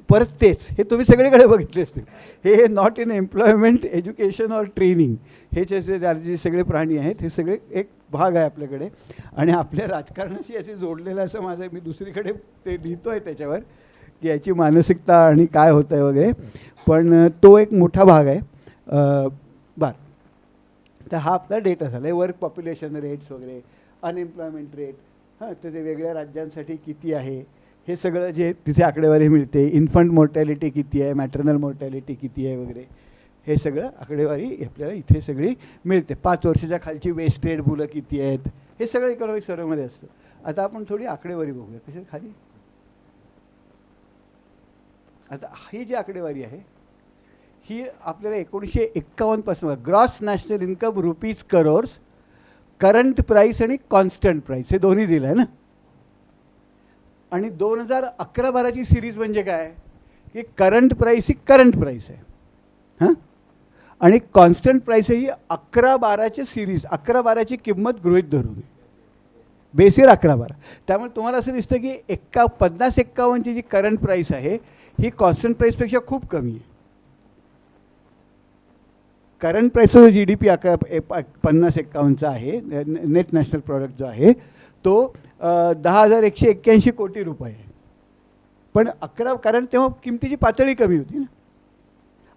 परत तेच. हे तुम्ही सगळीकडे बघितले असतील. हे not in employment, education or training, हे जे सगळे प्राणी आहेत, हे सगळे एक भाग आहे आपल्याकडे. आणि आपल्या राजकारणाशी याची जोडलेलं असं माझं, मी दुसरीकडे ते लिहितो आहे त्याच्यावर की याची मानसिकता आणि काय होतं आहे वगैरे. पण तो एक मोठा भाग आहे. बरं, तर हा आपला डेटा झाला आहे. वर्क पॉप्युलेशन रेट्स वगैरे, अनएम्प्लॉयमेंट रेट, हां, तर ते वेगळ्या राज्यांसाठी किती आहे हे सगळं जे तिथे आकडेवारी मिळते. इन्फंट मोर्टॅलिटी किती आहे, मॅटर्नल मोर्टॅलिटी किती आहे वगैरे, हे सगळं आकडेवारी आपल्याला इथे सगळी मिळते. 5 वर्षाच्या खालची वेस्टेड मुलं किती आहेत, हे सगळं इकॉनॉमिक सर्व्हेमध्ये असतं. आता आपण थोडी आकडेवारी बघूया. कशी खाली, आता ही जी आकडेवारी आहे ही आपल्याला 1951 पासून, gross national income rupees crores, current price आणि कॉन्स्टंट प्राईस, हे दोन्ही दिलं आहे ना. आणि 2011-12ची सिरीज म्हणजे काय की करंट प्राईस ही करंट प्राईस आहे, हां, आणि कॉन्स्टंट प्राईस ही 11-12ची सिरीज, 11-12ची किंमत गृहीत धरून आहे. बेसिर 11-12. त्यामुळे तुम्हाला असं दिसतं की 50-51ची जी करंट प्राईस आहे ही कॉन्स्टंट प्राईसपेक्षा खूप कमी आहे. करंट प्राईसचा जो GDP 50-51चा आहे, नेट नॅशनल प्रॉडक्ट जो आहे तो 10,181 कोटी रुपये आहे. पण कारण तेव्हा किमतीची पातळी कमी होती ना.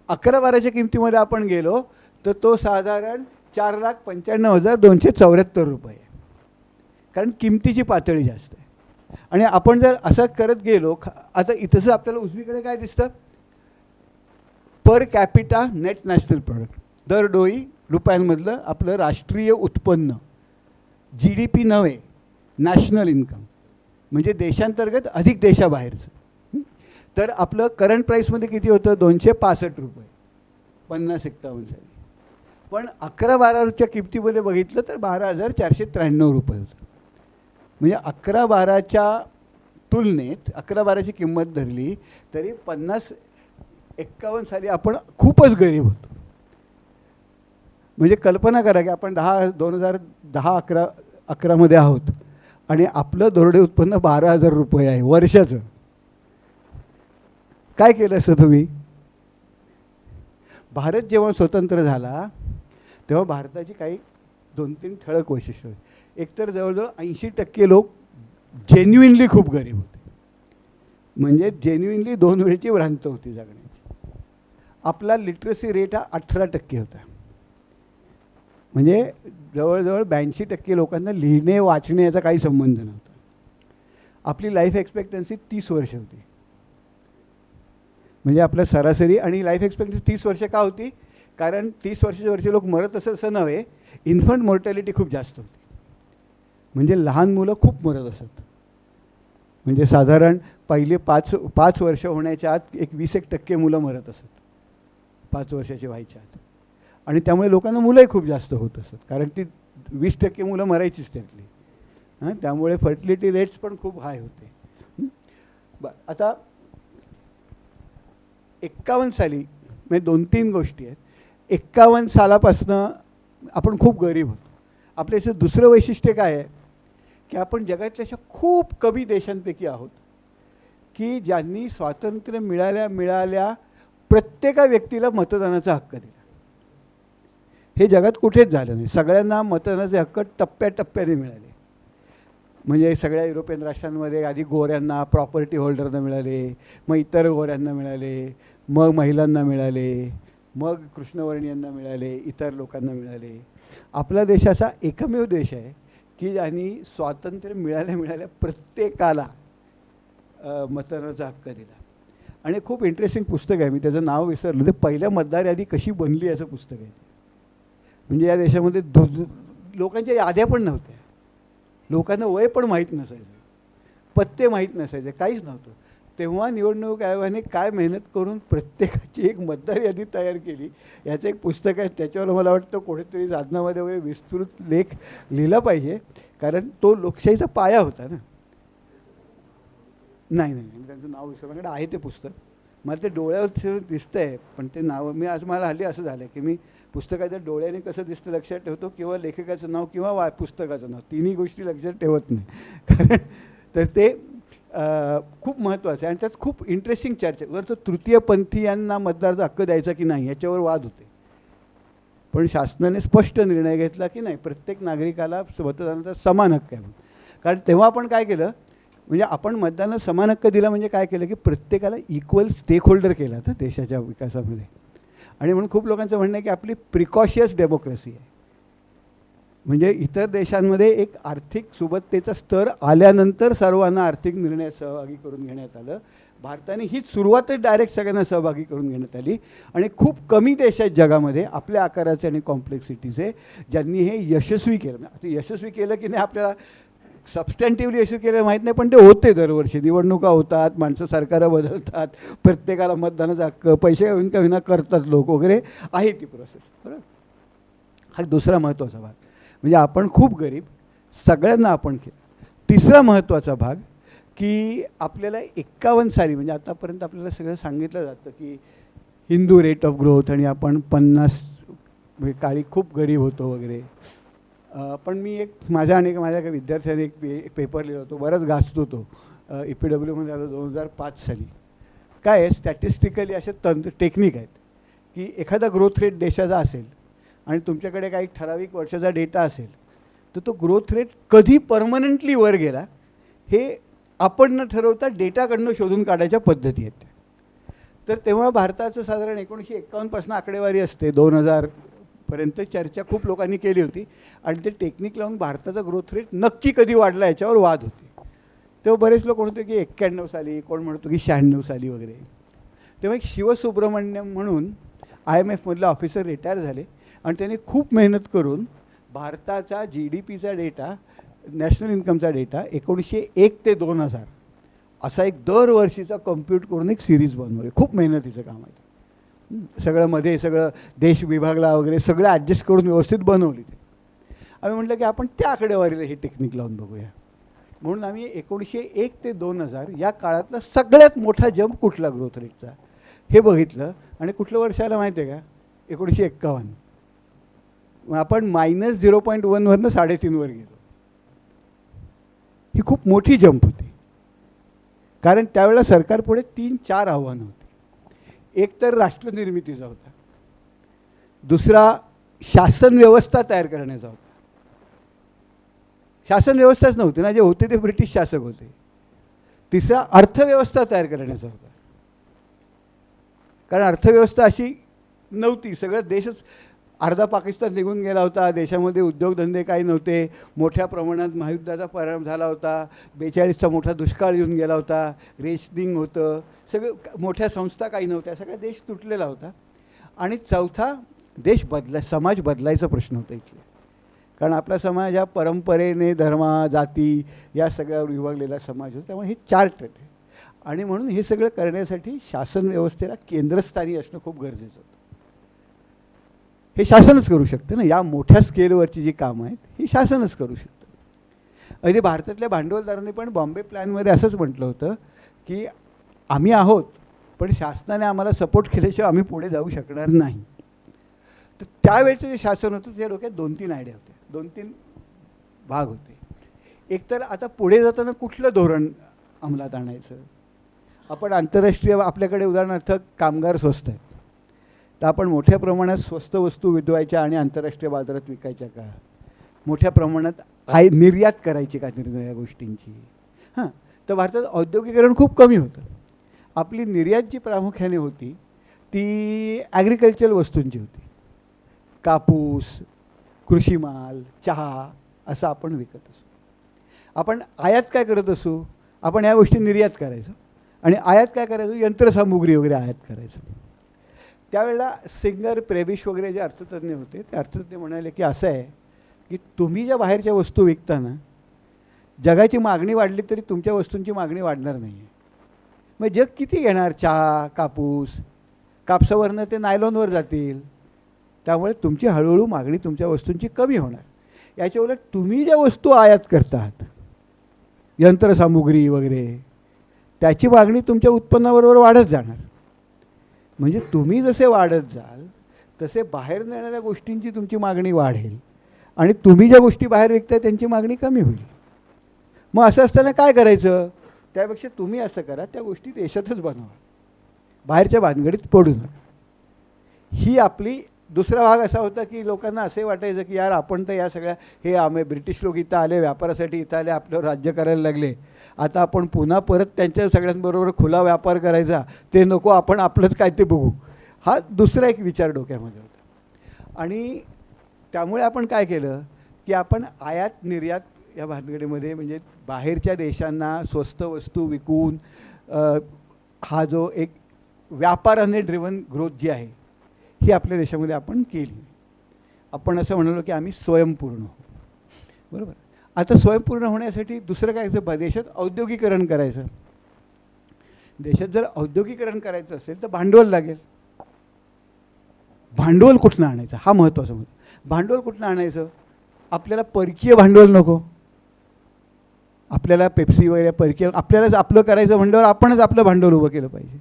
11-12च्या किमतीमध्ये आपण गेलो तर तो साधारण 4,95,274 रुपये आहे, कारण किमतीची पातळी जास्त आहे. आणि आपण जर असं करत गेलो, आता इथंच आपल्याला उजवीकडे काय दिसतं, per capita net national product, दरडोई रुपयांमधलं आपलं राष्ट्रीय उत्पन्न, GDP नव्हे, नॅशनल इन्कम, म्हणजे देशांतर्गत अधिक देशाबाहेरचं. तर आपलं करंट प्राईसमध्ये किती होतं, 265 रुपये 50-51 साली. पण 11-12च्या किमतीमध्ये बघितलं तर 12,493 रुपये होतं. म्हणजे 11-12च्या तुलनेत 11-12ची किंमत धरली तरी 50-51 साली आपण खूपच गरीब होतो. म्हणजे कल्पना करा की आपण 2010-11मध्ये आहोत आणि आपलं दरोडे उत्पन्न 12,000 रुपये आहे वर्षाचं. काय केलं असतं तुम्ही? भारत जेव्हा स्वतंत्र झाला तेव्हा भारताची काही 2-3 ठळक वैशिष्ट्य होती. एकतर जवळजवळ 80% लोक जेन्युइनली खूप गरीब होते, म्हणजे जेन्युइनली 2 वेळची भ्रांत होती जगण्याची. आपला लिटरसी रेट हा 18% होता, म्हणजे जवळजवळ 82% लोकांना लिहिणे वाचणे याचा काही संबंध नव्हता. आपली लाईफ एक्सपेक्टन्सी 30 वर्ष होती, म्हणजे आपलं सरासरी. आणि लाईफ एक्सपेक्टन्सी 30 वर्ष का होती, कारण 30 वर्षाचे लोक मरत असं नव्हे, इन्फंट मोर्टॅलिटी खूप जास्त होती, म्हणजे लहान मुलं खूप मरत असत. म्हणजे साधारण पहिले 5 वर्ष होण्याच्या आत 20% मुलं मरत असत, 5 वर्षाचे व्हायच्या आत. आणि त्यामुळे लोकांना मुलंही खूप जास्त होत असत, कारण ती 20% मुलं मरायचीच त्यातली. हां, त्यामुळे फर्टिलिटी रेट्स पण खूप हाय होते. आता 51 साली म्हणजे 2-3 गोष्टी आहेत. 51 सालापासनं आपण खूप गरीब होतो. आपल्या याचं दुसरं वैशिष्ट्य काय आहे की आपण जगातल्या अशा खूप कमी देशांपैकी आहोत की ज्यांनी स्वातंत्र्य मिळाल्या प्रत्येका व्यक्तीला मतदानाचा हक्क दिला. हे जगात कुठेच झालं नाही. सगळ्यांना मतदानाचे हक्क टप्प्याटप्प्याने मिळाले. म्हणजे सगळ्या युरोपियन राष्ट्रांमध्ये आधी गोऱ्यांना, प्रॉपर्टी होल्डरना मिळाले, मग इतर गोऱ्यांना मिळाले, मग महिलांना मिळाले, मग कृष्णवर्णीयांना मिळाले, इतर लोकांना मिळाले. आपला देश असा एकमेव देश आहे की ज्यांनी स्वातंत्र्य मिळाल्या प्रत्येकाला मतदानाचा हक्क दिला. आणि खूप इंटरेस्टिंग पुस्तक आहे, मी त्याचं नाव विसरलं, ते पहिल्या मतदार यादी कशी बनली याचं पुस्तक आहे. म्हणजे या देशामध्ये लोकांच्या याद्या पण नव्हत्या, लोकांना वय पण माहीत नसायचं, पत्ते माहीत नसायचे, काहीच नव्हतं. तेव्हा निवडणूक आयोगाने काय मेहनत करून प्रत्येकाची एक मतदार यादी तयार केली. याचं एक पुस्तक आहे, त्याच्यावर मला वाटतं कोणीतरी साधनामध्ये वगैरे विस्तृत लेख लिहिला पाहिजे, कारण तो लोकशाहीचा पाया होता ना. नाही नाही त्यांचं नाव विसरलं, माझ्याकडे आहे ते पुस्तक, मला ते डोळ्यावर दिसतं आहे, पण ते नाव मी आज मला हल्ली असं झालं की मी पुस्तकाच्या डोळ्याने कसं दिसतं लक्षात ठेवतो, किंवा लेखकाचं नाव किंवा पुस्तकाचं नाव, तिन्ही गोष्टी लक्षात ठेवत नाही. कारण तर ते खूप महत्त्वाचं आहे आणि त्यात खूप इंटरेस्टिंग चर्चा. जर तो तृतीयपंथीयांना मतदाराचा हक्क द्यायचा की नाही याच्यावर वाद होते, पण शासनाने स्पष्ट निर्णय घेतला की नाही, प्रत्येक नागरिकाला मतदानाचा समान हक्क आहे. कारण तेव्हा आपण काय केलं, म्हणजे आपण मतदानाला समान हक्क दिला म्हणजे काय केलं की प्रत्येकाला इक्वल स्टेक होल्डर केला तर देशाच्या विकासामध्ये. आणि म्हणून खूप लोकांचं म्हणणं आहे की आपली प्रिकॉशियस डेमोक्रेसी आहे. म्हणजे इतर देशांमध्ये एक आर्थिक सुबत्तेचा स्तर आल्यानंतर सर्वांना आर्थिक निर्णयात सहभागी करून घेण्यात आलं. भारताने हीच सुरुवातच डायरेक्ट सगळ्यांना सहभागी करून घेण्यात आली. आणि खूप कमी देश आहेत जगामध्ये आपल्या आकाराचे आणि कॉम्प्लेक्सिटीचे ज्यांनी हे यशस्वी केलं. आता यशस्वी केलं की नाही आपल्याला सबस्टँटिव्हली यशस्वी केलं माहीत नाही, पण ते होते. दरवर्षी निवडणुका होतात, माणसं सरकारं बदलतात, प्रत्येकाला मतदानाचा हक्क, पैसे घेऊन का विना करतात लोक वगैरे, आहे ती प्रोसेस. बरोबर. हा दुसरा महत्त्वाचा भाग. म्हणजे आपण खूप गरीब, सगळ्यांना आपण केलं. तिसरा महत्त्वाचा भाग की आपल्याला 51 साली, म्हणजे आतापर्यंत आपल्याला सगळं सांगितलं जातं की हिंदू रेट ऑफ ग्रोथ आणि आपण 50 काळी खूप गरीब होतो वगैरे. पण मी एक माझ्या काही विद्यार्थ्यांनी एक पेपर लिहिला होतो, बराच गाजतो तो, EPWमध्ये आलो 2005 साली. काय आहे, स्टॅटिस्टिकली असे टेक्निक आहेत की एखादा ग्रोथ रेट देशाचा असेल आणि तुमच्याकडे काही ठराविक वर्षाचा डेटा असेल तर तो ग्रोथ रेट कधी परमनंटली वर गेला हे आपण न ठरवता डेटाकडनं शोधून काढायच्या पद्धती आहेत. तर तेव्हा भारताचं साधारण 1951 पासून आकडेवारी असते, 2000 पर्यंत चर्चा खूप लोकांनी केली होती आणि ते टेक्निक लावून भारताचा ग्रोथ रेट नक्की कधी वाढला याच्यावर वाद होते. तेव्हा बरेच लोक म्हणतो की 91 साली, कोण म्हणतो की 96 साली वगैरे. तेव्हा एक शिवसुब्रमण्यम म्हणून IMF मधले ऑफिसर रिटायर झाले आणि त्यांनी खूप मेहनत करून भारताचा GDPचा डेटा, नॅशनल इन्कमचा डेटा 1901 ते 2000 असा एक दरवर्षीचा कम्प्यूट करून एक सिरीज बनवली. खूप मेहनतीचं काम आहे. सगळं मध्ये सगळं देश विभागला वगैरे सगळं ॲडजस्ट करून व्यवस्थित बनवली. ते आम्ही म्हटलं की आपण त्या आकडेवारीला ही टेक्निक लावून बघूया. म्हणून आम्ही 1901 ते 2000 या काळातला सगळ्यात मोठा जंप कुठला ग्रोथ रेटचा हे बघितलं. आणि कुठलं वर्ष आलं माहिती आहे का, 1951. आपण -0.1 वरनं 3.5 वर गेलो. ही खूप मोठी जंप होती, कारण त्यावेळेला सरकारपुढे 3-4 आव्हानं होती. एक तर राष्ट्रनिर्मितीचा होता, दुसरा शासन व्यवस्था तयार करण्याचा होता. शासन व्यवस्थाच नव्हती ना, जे होते ते ब्रिटिश शासक होते. तिसरा अर्थव्यवस्था तयार करण्याचा होता, कारण अर्थव्यवस्था अशी नव्हती. सगळं देशच, अर्धा पाकिस्तान निघून गेला होता, देशामध्ये उद्योगधंदे काही नव्हते, मोठ्या प्रमाणात महायुद्धाचा परिणाम झाला होता, 42चा मोठा दुष्काळ येऊन गेला होता, रेशनिंग होतं, सगळं मोठ्या संस्था काही नव्हत्या, सगळा देश तुटलेला होता. आणि चौथा, देश समाज बदलायचा प्रश्न होता इथले, कारण आपला समाज हा परंपरेने धर्मा जाती या सगळ्यावर विभागलेला समाज होता. त्यामुळे हे 4 ट्रेट आहे. आणि म्हणून हे सगळं करण्यासाठी शासन व्यवस्थेला केंद्रस्थानी असणं खूप गरजेचं होतं. हे शासनच करू शकते ना, या मोठ्या स्केलवरची जी कामं आहेत ही शासनच करू शकतं. अगदी भारतातल्या भांडवलदारांनी पण बॉम्बे प्लॅनमध्ये असंच म्हटलं होतं की आम्ही आहोत, पण शासनाने आम्हाला सपोर्ट केल्याशिवाय आम्ही पुढे जाऊ शकणार नाही. तर त्यावेळेचं जे शासन होतं त्या डोक्यात 2-3 आयडिया होत्या, 2-3 भाग होते. एक तर आता पुढे जाताना कुठलं धोरण अंमलात आणायचं. आपण आंतरराष्ट्रीय, आपल्याकडे उदाहरणार्थ कामगार स्वस्त आहेत, तर आपण मोठ्या प्रमाणात स्वस्त वस्तू विकवायच्या आणि आंतरराष्ट्रीय बाजारात विकायच्या का, मोठ्या प्रमाणात निर्यात करायची का निरनिराळ्या गोष्टींची. हां, तर भारतात औद्योगिकरण खूप कमी होतं. आपली निर्यात जी प्रामुख्याने होती ती ॲग्रिकल्चरल वस्तूंची होती, कापूस, कृषी माल, चहा असं आपण विकत असू. आपण आयात काय करत असू, आपण या गोष्टी निर्यात करायचो आणि आयात काय करायचो, यंत्रसामुग्री वगैरे आयात करायचो. त्यावेळेला सिंगर प्रेबिश वगैरे जे अर्थतज्ञ होते ते अर्थतज्ञ म्हणाले की असं आहे की तुम्ही ज्या बाहेरच्या वस्तू विकताना जगाची मागणी वाढली तरी तुमच्या वस्तूंची मागणी वाढणार नाही आहे. मग जग किती घेणार चहा, कापूस, कापसावरनं ते नायलॉनवर जातील. त्यामुळे तुमची हळूहळू मागणी तुमच्या वस्तूंची कमी होणार. याच्या उलट तुम्ही ज्या वस्तू आयात करतात, यंत्रसामुग्री वगैरे, त्याची मागणी तुमच्या उत्पन्नाबरोबर वाढत जाणार. म्हणजे तुम्ही जसे वाढत जाल तसे बाहेर नेणाऱ्या गोष्टींची तुमची मागणी वाढेल आणि तुम्ही ज्या गोष्टी बाहेर विकताय त्यांची मागणी कमी होईल. मग असं असताना काय करायचं? त्यापेक्षा तुम्ही असं करा, त्या गोष्टी देशातच बनवा, बाहेरच्या भानगडीत पडू नका. ही आपली दुसरा भाग असा होता की लोकांना असे वाटायचं की यार आपण तर या सगळ्या हे आम्ही ब्रिटिश लोक इथं आले, व्यापारासाठी इथं आले, आपल्यावर राज्य करायला लागले, आता आपण पुन्हा परत त्यांच्या सगळ्यांबरोबर खुला व्यापार करायचा, ते नको, आपण आपलंच काय ते बघू. हा दुसरा एक विचार डोक्यामध्ये होता. आणि त्यामुळे आपण काय केलं की आपण आयात निर्यात या भानगडीमध्ये म्हणजे बाहेरच्या देशांना स्वस्त वस्तू विकून हा जो एक व्यापाराने ड्रिव्हन ग्रोथ जी आहे ही आपल्या देशामध्ये आपण केली. आपण असं म्हणालो की आम्ही स्वयंपूर्ण हो, बरोबर. आता स्वयंपूर्ण होण्यासाठी दुसरं काय करायचं? देशात औद्योगिकरण करायचं. देशात जर औद्योगिकरण करायचं असेल तर भांडवल लागेल. भांडवल कुठनं आणायचं हा महत्त्वाचा मुद्दा. भांडवल कुठनं आणायचं? आपल्याला परकीय भांडवल नको. आपल्याला पेप्सी वगैरे परकीय, आपल्यालाच आपलं करायचं म्हणल्यावर आपणच आपलं भांडवल उभं केलं पाहिजे.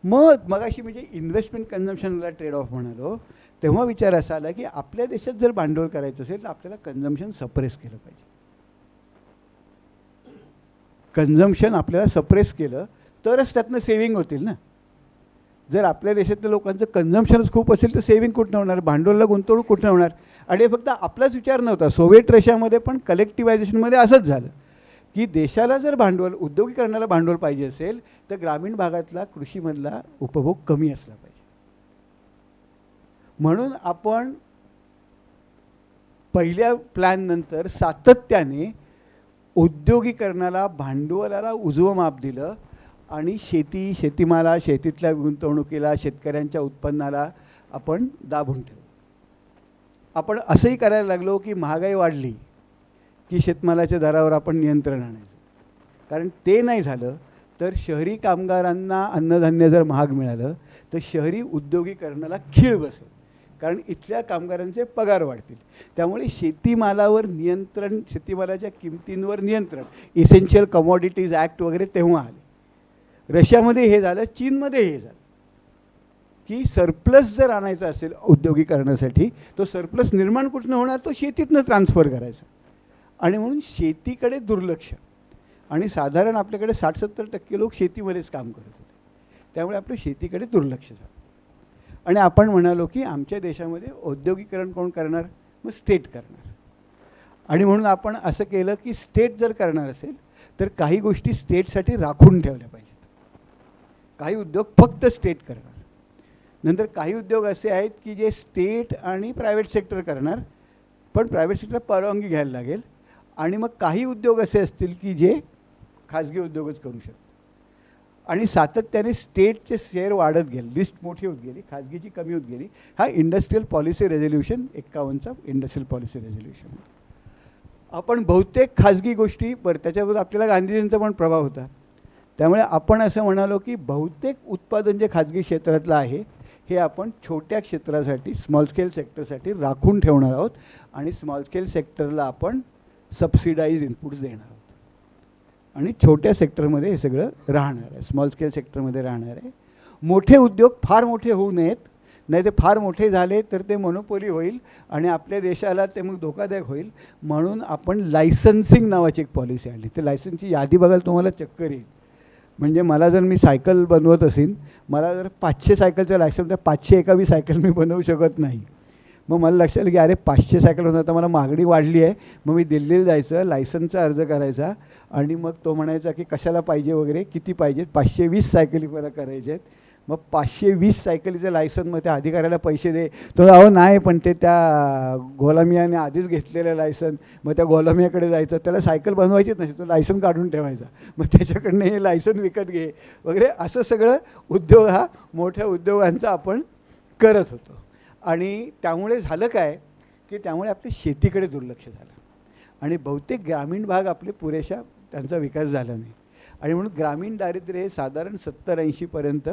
मगाशी म्हणजे इन्व्हेस्टमेंट कन्झम्पशनला ट्रेड ऑफ म्हणालो तेव्हा विचार असा आला की आपल्या देशात जर भांडवल करायचं असेल तर आपल्याला कन्झम्पशन सप्रेस केलं पाहिजे. कन्झम्पशन आपल्याला सप्रेस केलं तरच त्यातनं सेव्हिंग होतील ना. जर आपल्या देशातल्या लोकांचं कन्झम्पशनच खूप असेल तर सेव्हिंग कुठनं होणार? भांडवलला गुंतवणूक कुठनं होणार? आणि फक्त आपलाच विचार नव्हता, सोव्हिएट रशियामध्ये पण कलेक्टिव्हायझेशनमध्ये असंच झालं की देशाला जर भांडवल, उद्योगीकरणाला भांडवल पाहिजे असेल तर ग्रामीण भागातला कृषीमधला उपभोग कमी असला पाहिजे. म्हणून आपण पहिल्या प्लॅननंतर सातत्याने उद्योगीकरणाला, भांडवलाला उजवं माप दिलं आणि शेतीमाला, शेतीतल्या गुंतवणुकीला, शेतकऱ्यांच्या उत्पन्नाला आपण दाबून ठेवलं. आपण असंही करायला लागलो की महागाई वाढली की शेतमालाच्या दरावर आपण नियंत्रण आणायचं. कारण ते नाही झालं तर शहरी कामगारांना अन्नधान्य जर महाग मिळालं तर शहरी उद्योगीकरणाला खीळ बसेल, कारण इथल्या कामगारांचे पगार वाढतील. त्यामुळे शेतीमालावर नियंत्रण, शेतीमालाच्या किमतींवर नियंत्रण, इसेन्शियल कमॉडिटीज ॲक्ट वगैरे तेव्हा आले. रशियामध्ये हे झालं, चीनमध्ये हे झालं की सरप्लस जर आणायचा असेल औद्योगिकरणासाठी तो सरप्लस निर्माण कुठनं होणार? तो शेतीतनं ट्रान्सफर करायचा. आणि म्हणून शेतीकडे दुर्लक्ष. आणि साधारण आपल्याकडे 60-70% लोक शेतीमध्येच काम करत होते. त्यामुळे आपलं शेतीकडे दुर्लक्ष झालं. आणि आपण म्हणालो की आमच्या देशामध्ये औद्योगिकरण कोण करणार? मग स्टेट करणार. आणि म्हणून आपण असं केलं की स्टेट जर करणार असेल तर काही गोष्टी स्टेटसाठी राखून ठेवल्या पाहिजेत. काही उद्योग फक्त स्टेट करणार. नंतर काही उद्योग असे आहेत की जे स्टेट आणि प्रायव्हेट सेक्टर करणार, पण प्रायव्हेट सेक्टर परवानगी घ्यायला लागेल. आणि मग काही उद्योग असे असतील की जे खाजगी उद्योगच करू शकतात. आणि सातत्याने स्टेटचे शेअर वाढत गेले, लिस्ट मोठी होत गेली, खाजगीची कमी होत गेली. हा इंडस्ट्रियल पॉलिसी रेझोल्युशन 51चा इंडस्ट्रियल पॉलिसी रेझोल्युशन. आपण बहुतेक खाजगी गोष्टी, त्याच्याबरोबर आपल्याला गांधीजींचा पण प्रभाव होता. त्यामुळे आपण असं म्हणालो की बहुतेक उत्पादन जे खाजगी क्षेत्रातलं आहे हे आपण छोट्या क्षेत्रासाठी, स्मॉल स्केल सेक्टरसाठी राखून ठेवणार आहोत. आणि स्मॉल स्केल सेक्टरला आपण सबसिडाईज इनपुट्स देणार आहोत. आणि छोट्या सेक्टरमध्ये हे सगळं राहणार आहे, स्मॉल स्केल सेक्टरमध्ये राहणार आहे. मोठे उद्योग फार मोठे होऊ नयेत, नाही ते फार मोठे झाले तर ते मोनोपोली होईल आणि आपल्या देशाला ते मग धोकादायक होईल. म्हणून आपण लायसन्सिंग नावाची एक पॉलिसी आणली. ते लायसन्सची यादी बघायला तुम्हाला चक्कर येईल. म्हणजे मला जर मी सायकल बनवत असेल, मला जर 500 सायकलचं लायसन, तर 500 एकावी सायकल मी बनवू शकत नाही. मग मला लक्षात आलं की अरे 500 सायकल होणार, तर मला मागणी वाढली आहे. मग मी दिल्लीला जायचं, लायसनचा अर्ज करायचा आणि मग तो म्हणायचा की कशाला पाहिजे वगैरे, किती पाहिजेत, 520 सायकली मला करायच्या आहेत. मग 520 सायकलीचं लायसन, मग त्या अधिकाऱ्याला पैसे दे. तो अहो नाही, पण ते त्या गोलामियाने आधीच घेतलेलं लायसन, मग त्या गोलामियाकडे जायचं, त्याला सायकल बनवायचीच नाही, तो लायसन काढून ठेवायचा, मग त्याच्याकडनं हे लायसन विकत घे वगैरे. असं सगळं उद्योग, हा मोठ्या उद्योगांचा आपण करत होतो. आणि त्यामुळे झालं काय की त्यामुळे आपल्या शेतीकडे दुर्लक्ष झालं आणि बहुतेक ग्रामीण भाग आपले पुरेशा त्यांचा विकास झाला नाही आणि म्हणून ग्रामीण दारिद्र्य हे साधारण 70-80पर्यंत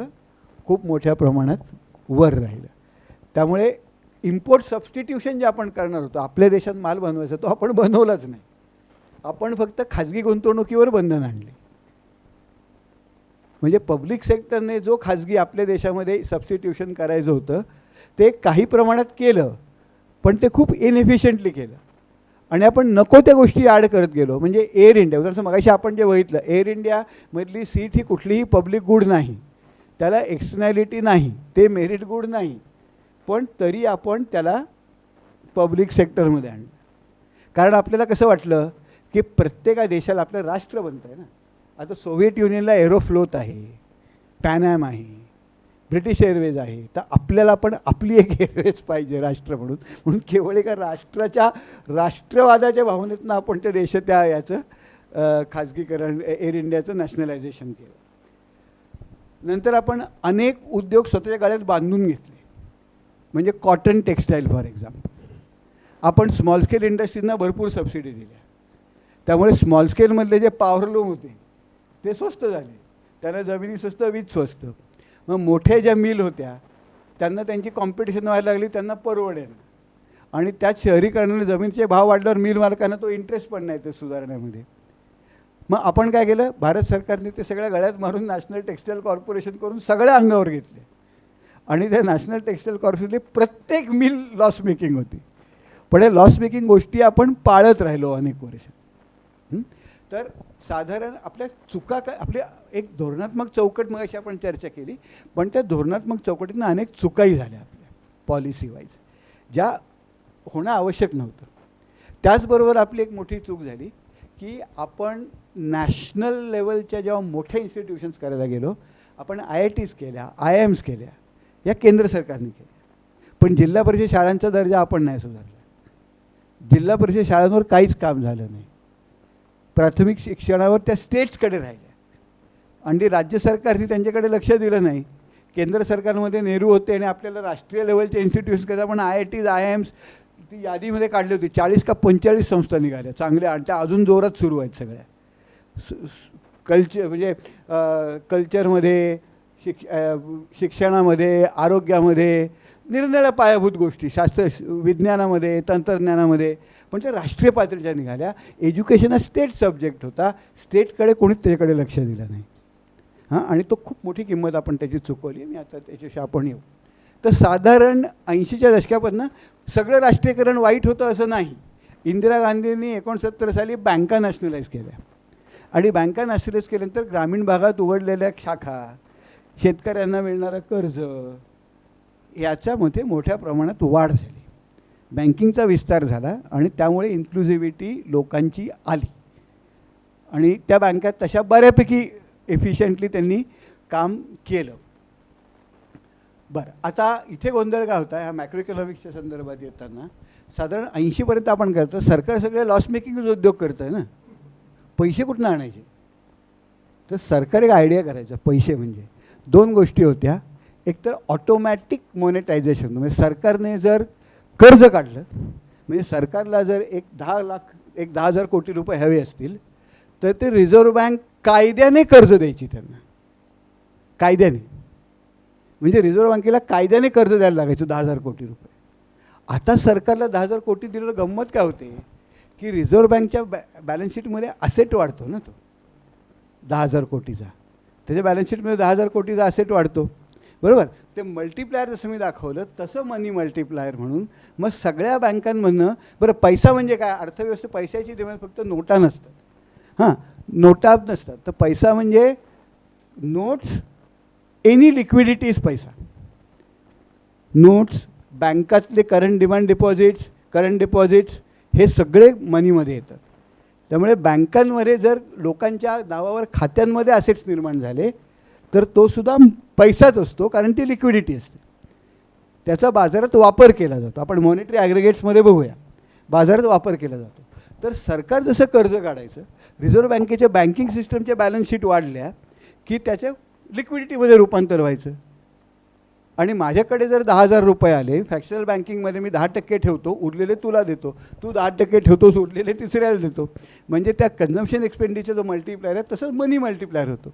खूप मोठ्या प्रमाणात वर राहिलं. त्यामुळे इम्पोर्ट सबस्टिट्यूशन जे आपण करणार होतो, आपल्या देशात माल बनवायचा, तो आपण बनवलाच नाही. आपण फक्त खाजगी गुंतवणुकीवर बंधन आणले. म्हणजे पब्लिक सेक्टरने जो खाजगी आपल्या देशामध्ये सबस्टिट्यूशन करायचं होतं ते काही प्रमाणात केलं, पण ते खूप इनएफिशियंटली केलं आणि आपण नको त्या गोष्टी ॲड करत गेलो. म्हणजे एअर इंडिया उदाहरणार्थ मगाशी आपण जे बघितलं, एअर इंडियामधली सीट ही कुठलीही पब्लिक गुड नाही, त्याला एक्सटर्नॅलिटी नाही, ते मेरिट गुड नाही, पण तरी आपण त्याला पब्लिक सेक्टरमध्ये आणलं. कारण आपल्याला कसं वाटलं की प्रत्येक देशाला आपलं राष्ट्र बनतं आहे ना. आता सोव्हिएट युनियनला एरोफ्लोत आहे, पॅनॅम आहे, ब्रिटिश एअरवेज आहे, तर आपल्याला पण आपली एक एअरवेज पाहिजे राष्ट्र म्हणून. म्हणून केवळ एका राष्ट्रवादाच्या भावनेतनं आपण त्या त्या याचं खाजगीकरण, एअर इंडियाचं नॅशनलायझेशन केलं. नंतर आपण अनेक उद्योग स्वतःच्या गळ्यात बांधून घेतले. म्हणजे कॉटन टेक्स्टाईल फॉर एक्झाम्पल, आपण स्मॉल स्केल इंडस्ट्रीजना भरपूर सबसिडी दिल्या, त्यामुळे स्मॉल स्केलमधले जे पॉवरलूम होते ते स्वस्त झाले, त्यांना जमिनी स्वस्त, वीज स्वस्त. मग मोठ्या ज्या मिल होत्या त्यांना त्यांची कॉम्पिटिशन व्हायला लागली, त्यांना परवडेल आणि त्यात शहरीकरणाने जमिनीचे भाव वाढल्यावर मिल मालकांना तो इंटरेस्ट पण नाही ते सुधारण्यामध्ये. मग आपण काय केलं, भारत सरकारने ते सगळ्या गळ्यात मारून नॅशनल टेक्स्टाईल कॉर्पोरेशन करून सगळ्या अंगावर घेतले आणि त्या नॅशनल टेक्स्टाईल कॉर्पोरेशनची प्रत्येक मिल लॉस मेकिंग होती. पण हे लॉस मेकिंग गोष्टी आपण पाळत राहिलो अनेक वर्ष. तर साधारण आपल्या चुका काय, आपल्या एक धोरणात्मक चौकट मग अशी आपण चर्चा केली, पण त्या धोरणात्मक चौकटीतनं अनेक चुकाही झाल्या आपल्या पॉलिसी वाईज, ज्या होणं आवश्यक नव्हतं. त्याचबरोबर आपली एक मोठी चूक झाली की आपण नॅशनल लेवलच्या जेव्हा मोठ्या इन्स्टिट्यूशन्स करायला गेलो, आपण IITs केल्या, IIMs केल्या, या केंद्र सरकारने केल्या, पण जिल्हा परिषद शाळांचा दर्जा आपण नाही सुधारला. जिल्हा परिषद शाळांवर काहीच काम झालं नाही. प्राथमिक शिक्षणावर त्या स्टेट्सकडे राहिल्या आणि राज्य सरकारने त्यांच्याकडे लक्ष दिलं नाही. केंद्र सरकारमध्ये नेहरू होते आणि आपल्याला राष्ट्रीय लेवलचे इन्स्टिट्यूट्स करता, पण IITs, IIMs ती यादीमध्ये काढली होती. 40 का 45 संस्था निघाल्या चांगल्या आणि त्या अजून जोरात सुरू आहेत सगळ्या. म्हणजे कल्चरमध्ये, शिक्षणामध्ये, आरोग्यामध्ये, निरनिराळ्या पायाभूत गोष्टी, शास्त्र विज्ञानामध्ये, तंत्रज्ञानामध्ये, पण त्या राष्ट्रीय पातळीच्या निघाल्या. एज्युकेशन हा स्टेट सब्जेक्ट होता, स्टेटकडे कोणीच त्याच्याकडे लक्ष दिलं नाही. हां, आणि तो खूप मोठी किंमत आपण त्याची चुकवली. मी आता त्याच्याशी आपण येऊ. तर साधारण 80च्या दशकापासून सगळं राष्ट्रीयकरण वाईट होतं असं नाही. इंदिरा गांधींनी 69 साली बँका नॅशनलाइज केल्या आणि बँका नॅशनलाइज केल्यानंतर ग्रामीण भागात उघडलेल्या शाखा, शेतकऱ्यांना मिळणारं कर्ज, याच्यामध्ये मोठ्या प्रमाणात वाढ झाली, बँकिंगचा विस्तार झाला आणि त्यामुळे इन्क्लुझिव्हिटी लोकांची आली आणि त्या बँका तशा बऱ्यापैकी एफिशियंटली त्यांनी काम केलं. बरं, आता इथे गोंधळ काय होता, ह्या मॅक्रो इकॉनॉमिक्सच्या संदर्भात येताना साधारण 80पर्यंत आपण करतो, सरकार सगळे लॉस मेकिंग उद्योग करतं आहे ना, पैसे कुठून आणायचे. तर सरकार एक आयडिया करायचा. पैसे म्हणजे दोन गोष्टी होत्या. एक तर ऑटोमॅटिक मॉनेटायझेशन, म्हणजे सरकारने जर कर्ज काढलं, म्हणजे सरकारला जर एक 10,000 कोटी रुपये हवे असतील तर ते रिझर्व्ह बँक कायद्याने कर्ज द्यायची त्यांना, कायद्याने. म्हणजे रिझर्व्ह बँकेला कायद्याने कर्ज द्यायला लागायचं 10,000 कोटी रुपये. आता सरकारला 10,000 कोटी दिलं, गंमत काय होते की रिझर्व्ह बँकच्या बॅलन्स शीटमध्ये असेट वाढतो ना, तो 10,000 कोटीचा, त्याच्या बॅलन्स शीटमध्ये 10,000 कोटीचा असेट वाढतो, बरोबर. ते मल्टिप्लायर जसं मी दाखवलं तसं मनी मल्टिप्लायर म्हणून मग सगळ्या बँकांमधनं. बरं, पैसा म्हणजे काय, अर्थव्यवस्था पैशाची देवाण फक्त नोटा नसतात. हां, नोटा नसतात, तर पैसा म्हणजे नोट्स, एनी लिक्विडिटी इज पैसा. नोट्स, बँकातले current demand deposits, current deposits हे सगळे मनीमध्ये येतात. त्यामुळे बँकांमध्ये जर लोकांच्या नावावर खात्यांमध्ये असेट्स निर्माण झाले तर तो सुद्धा पैसाच असतो, कारण ती लिक्विडिटी असते, त्याचा बाजारात वापर केला जातो. आपण मॉनिटरी ॲग्रिगेट्समध्ये बघूया, बाजारात वापर केला जातो. तर सरकार जसं कर्ज काढायचं, रिझर्व्ह बँकेच्या बँकिंग सिस्टमच्या बॅलन्स शीट वाढल्या की त्याच्या लिक्विडिटीमध्ये रूपांतर व्हायचं आणि माझ्याकडे जर 10,000 रुपये आले, फ्रॅक्शनल बँकिंगमध्ये मी 10% ठेवतो, उरलेले तुला देतो, तू 10% ठेवतोस, उरलेले तिसऱ्याला देतो. म्हणजे त्या कन्झम्पशन एक्सपेंडिचर जो मल्टिप्लायर आहे तसंच मनी मल्टिप्लायर होतो.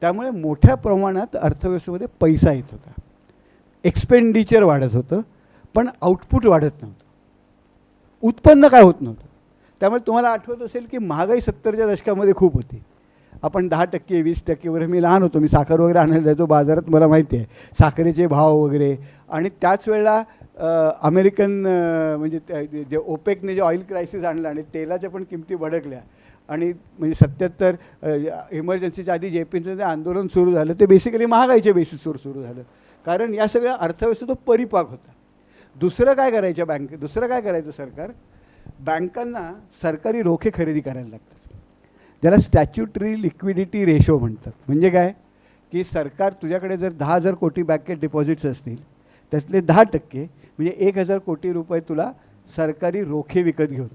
त्यामुळे मोठ्या प्रमाणात अर्थव्यवस्थेमध्ये पैसा येत होता, एक्सपेंडिचर वाढत होतं, पण आउटपुट वाढत नव्हतं, उत्पन्न काय होत नव्हतं. त्यामुळे तुम्हाला आठवत असेल की महागाई 70च्या दशकामध्ये खूप होती. आपण 10%, 20% वगैरे, मी लहान होतो, मी साखर वगैरे आणायला जायचो बाजारात, मला माहिती आहे साखरेचे भाव वगैरे. आणि त्याच वेळेला अमेरिकन म्हणजे जे ओपेकने जे ऑइल क्रायसिस आणलं आणि तेलाच्या पण किमती भडकल्या. आणि म्हणजे 77 इमर्जन्सीच्या आधी JPचं जे आंदोलन सुरू झालं ते बेसिकली महागाईच्या बेसिसवर सुरू झालं, कारण या सगळ्या अर्थव्यवस्थेत तो परिपाक होता. दुसरं काय करायचं सरकार, बँकांना सरकारी रोखे खरेदी करायला लागतात, ज्याला स्टॅच्युटरी लिक्विडिटी रेशो म्हणतात. म्हणजे काय की सरकार, तुझ्याकडे जर 10,000 कोटी बँकेत डिपॉझिट्स असतील, त्यातले 10% म्हणजे 1,000 कोटी रुपये तुला सरकारी रोखे विकत घेऊन,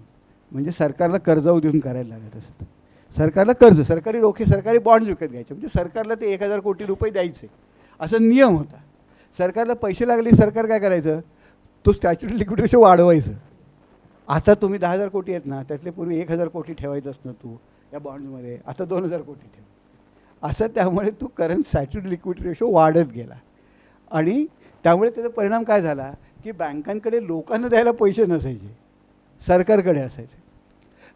म्हणजे सरकारला कर्ज देऊन करायला लागत असतं. सरकारला कर्ज, सरकारी रोखे, सरकारी बॉन्ड्स विकत घ्यायचे, म्हणजे सरकारला ते 1,000 कोटी रुपये द्यायचे, असा नियम होता. सरकारला पैसे लागले, सरकार काय करायचं, तो स्टॅच्युटरी लिक्विडिटी रेशो वाढवायचं. आता तुम्ही 10,000 कोटी आहेत ना, त्यातले पूर्वी 1,000 कोटी ठेवायचं असतं तू या बॉन्ड्समध्ये, आता 2,000 कोटी ठेव असं. त्यामुळे तू करंट स्टॅच्युटरी लिक्विडिटी रेशो वाढत गेला. आणि त्यामुळे त्याचा परिणाम काय झाला की बँकांकडे लोकांना द्यायला पैसे नसायचे, सरकारकडे असायचे.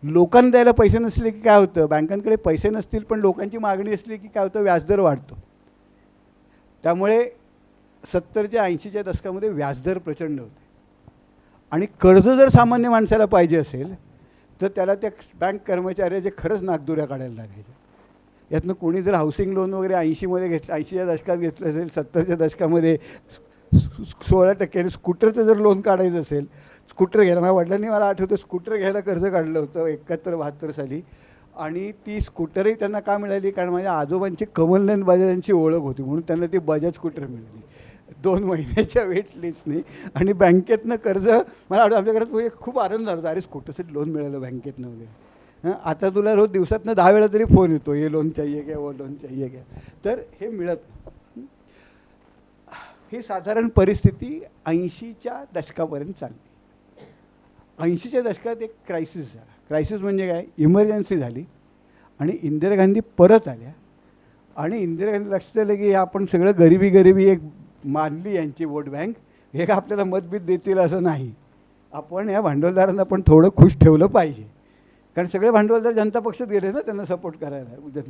लोकांना द्यायला पैसे नसले की काय होतं, बँकांकडे पैसे नसतील पण लोकांची मागणी असली की काय होतं, व्याजदर वाढतो. त्यामुळे 70च्या 80च्या दशकामध्ये व्याजदर प्रचंड होते. आणि कर्ज जर सामान्य माणसाला पाहिजे असेल तर त्याला त्या बँक कर्मचाऱ्याचे खरंच नाकदुऱ्या काढायला लागायच्या. यातनं कोणी जर हाऊसिंग लोन वगैरे 80मध्ये घेतलं, 80च्या दशकात घेतलं असेल, 70च्या दशकामध्ये 16%, स्कूटरचं जर लोन काढायचं असेल, स्कूटर घ्यायला, माझ्या वडिलांनी मला आठवतं स्कूटर घ्यायला कर्ज काढलं होतं 71-72 साली. आणि ती स्कूटरही त्यांना का मिळाली, कारण माझ्या आजोबांची कमलनयन बजाजांची ओळख होती म्हणून त्यांना ती बजाज स्कूटर मिळाली 2 महिन्याच्या वेट लिस्टने. आणि बँकेतनं कर्ज, मला आठवतं आमच्या घरात खूप आनंद झाला होता, अरे स्कूटरसाठी लोन मिळालं बँकेतनं वगैरे. आता तुला रोज दिवसातनं 10 वेळा तरी फोन येतो, हे लोन चाहिए क्या, वो लोन चाहिए क्या. तर हे मिळत नाही. ही साधारण परिस्थिती 80च्या दशकापर्यंत चालली. 80च्या दशकात एक क्रायसिस झाला. क्रायसिस म्हणजे काय, इमर्जन्सी झाली आणि इंदिरा गांधी परत आल्या. आणि इंदिरा गांधी लक्षात आलं की आपण सगळं गरिबी एक मानली यांची वोट बँक, हे का आपल्याला मतभेद देतील असं नाही, आपण या भांडवलदारांना पण थोडं खुश ठेवलं पाहिजे, कारण सगळे भांडवलदार जनता पक्षात गेले ना त्यांना सपोर्ट करायला.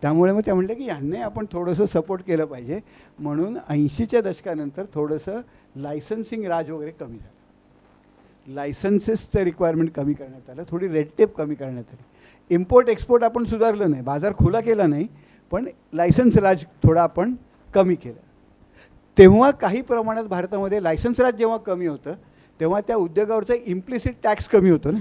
त्यामुळे मग त्या म्हटलं की यांनी आपण थोडंसं सपोर्ट केलं पाहिजे. म्हणून 80च्या दशकानंतर थोडंसं लायसन्सिंग राज वगैरे कमी झालं, लायसन्सेसचं रिक्वायरमेंट कमी करण्यात आलं, थोडी रेड टेप कमी करण्यात आली. इम्पोर्ट एक्सपोर्ट आपण सुधारलं नाही, बाजार खुला केला नाही, पण लायसन्स राज थोडा आपण कमी केलं. तेव्हा काही प्रमाणात भारतामध्ये लायसन्स राज जेव्हा कमी होतं तेव्हा त्या उद्योगावरचा इम्प्लिसिट टॅक्स कमी होतो ना,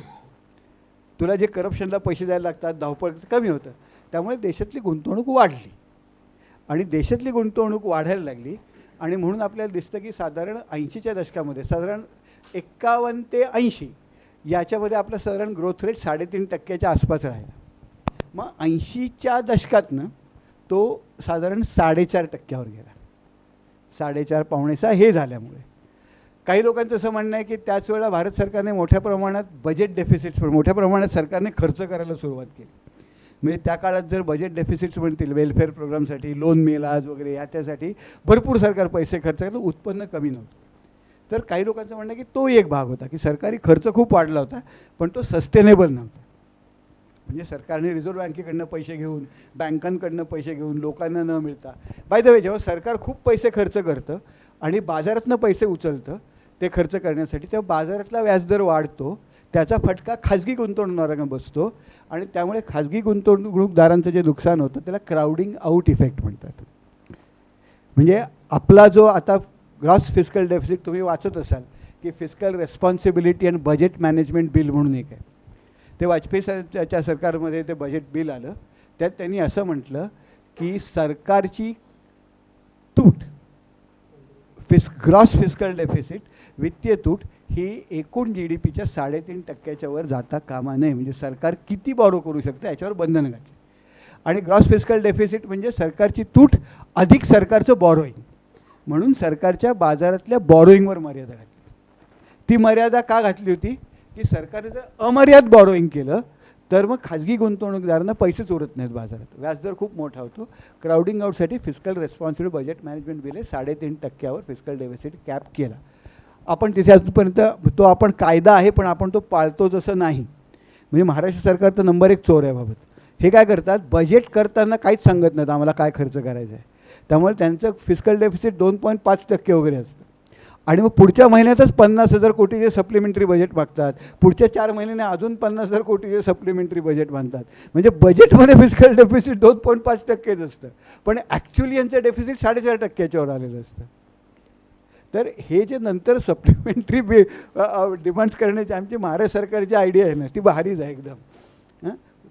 तुला जे करप्शनला पैसे द्यायला लागतात, धावपळ कमी होतं. त्यामुळे देशातली गुंतवणूक वाढली आणि देशातली गुंतवणूक वाढायला लागली. आणि म्हणून आपल्याला दिसतं की साधारण 80च्या दशकामध्ये साधारण 51 ते 80 याच्यामध्ये आपलं साधारण ग्रोथ रेट 3.5% आसपास राहिला. मग 80च्या दशकातनं तो साधारण 4.5%वर गेला. 4.5 पावणे 6 हे झाल्यामुळे काही लोकांचं असं म्हणणं आहे की त्याच वेळेला भारत सरकारने मोठ्या प्रमाणात बजेट डेफिसिट्स, मोठ्या प्रमाणात सरकारने खर्च करायला सुरुवात केली. म्हणजे त्या काळात जर बजेट डेफिसिट्स म्हणतील, वेलफेअर प्रोग्रामसाठी, लोन मिलाज वगैरे त्यासाठी भरपूर सरकार पैसे खर्च करतं, उत्पन्न कमी नव्हतं. तर काही लोकांचं म्हणणं आहे की तो एक भाग होता की सरकारी खर्च खूप वाढला होता पण तो सस्टेनेबल नव्हता. म्हणजे सरकारने रिझर्व्ह बँकेकडनं पैसे घेऊन, बँकांकडनं पैसे घेऊन, लोकांना न मिळता. बाय द वे, जेव्हा सरकार खूप पैसे खर्च करतं आणि बाजारातनं पैसे उचलतं ते खर्च करण्यासाठी, तेव्हा बाजारातला व्याजदर वाढतो, त्याचा फटका खाजगी गुंतवणूकदारांना बसतो आणि त्यामुळे खाजगी गुंतवणूकदारांचं जे नुकसान होतं त्याला क्राउडिंग आउट इफेक्ट म्हणतात. म्हणजे आपला जो आता ग्रॉस फिस्कल डेफिसिट तुम्ही वाचत असाल की fiscal responsibility and budget management bill म्हणून एक आहे, ते वाजपेयीच्या सरकारमध्ये ते बजेट बिल आलं. त्यात त्यांनी असं म्हटलं की सरकारची तूट, ग्रॉस फिस्कल डेफिसिट, वित्तीय तूट ही एकूण GDPच्या 3.5% वर जाता कामा नये. म्हणजे सरकार किती बॉरो करू शकतं याच्यावर बंधनं घातली. आणि ग्रॉस फिस्कल डेफिसिट म्हणजे सरकारची तूट अधिक सरकारचं बॉरोईंग. म्हणून सरकारच्या बाजारातल्या बॉरोईंगवर मर्यादा घातली. ती मर्यादा का घातली होती की सरकारने जर अमर्याद बॉरोईंग केलं तर मग खाजगी गुंतवणूकदारांना पैसेच उरत नाहीत बाजारात, व्याजदर खूप मोठा होतो. क्राउडिंग आउटसाठी fiscal responsible budget management bill 3.5% fiscal deficit cap केला. आपण तिथे अजूनपर्यंत तो आपण कायदा आहे पण आपण तो पाळतो जसं नाही. म्हणजे महाराष्ट्र सरकार तर नंबर 1 चोर आहे बाबत. हे काय करतात, बजेट करताना काहीच सांगत नाहीत आम्हाला काय खर्च करायचा आहे. त्यामुळे त्यांचं फिस्कल डेफिसिट 2.5% वगैरे असतं आणि मग पुढच्या महिन्यातच 50,000 कोटीचे सप्लिमेंटरी बजेट मागतात. पुढच्या 4 महिन्याने अजून 50,000 कोटीचे सप्लिमेंटरी बजेट मागतात. म्हणजे बजेटमध्ये फिस्कल डेफिसिट 2.5%च असतं पण ॲक्च्युली यांचं डेफिसिट 4.5%वर आलेलं असतं. तर हे जे नंतर सप्लिमेंटरी डिमांड्स करण्याची आमची महाराष्ट्र सरकारची आयडिया आहे ना, ती भारीच आहे एकदम.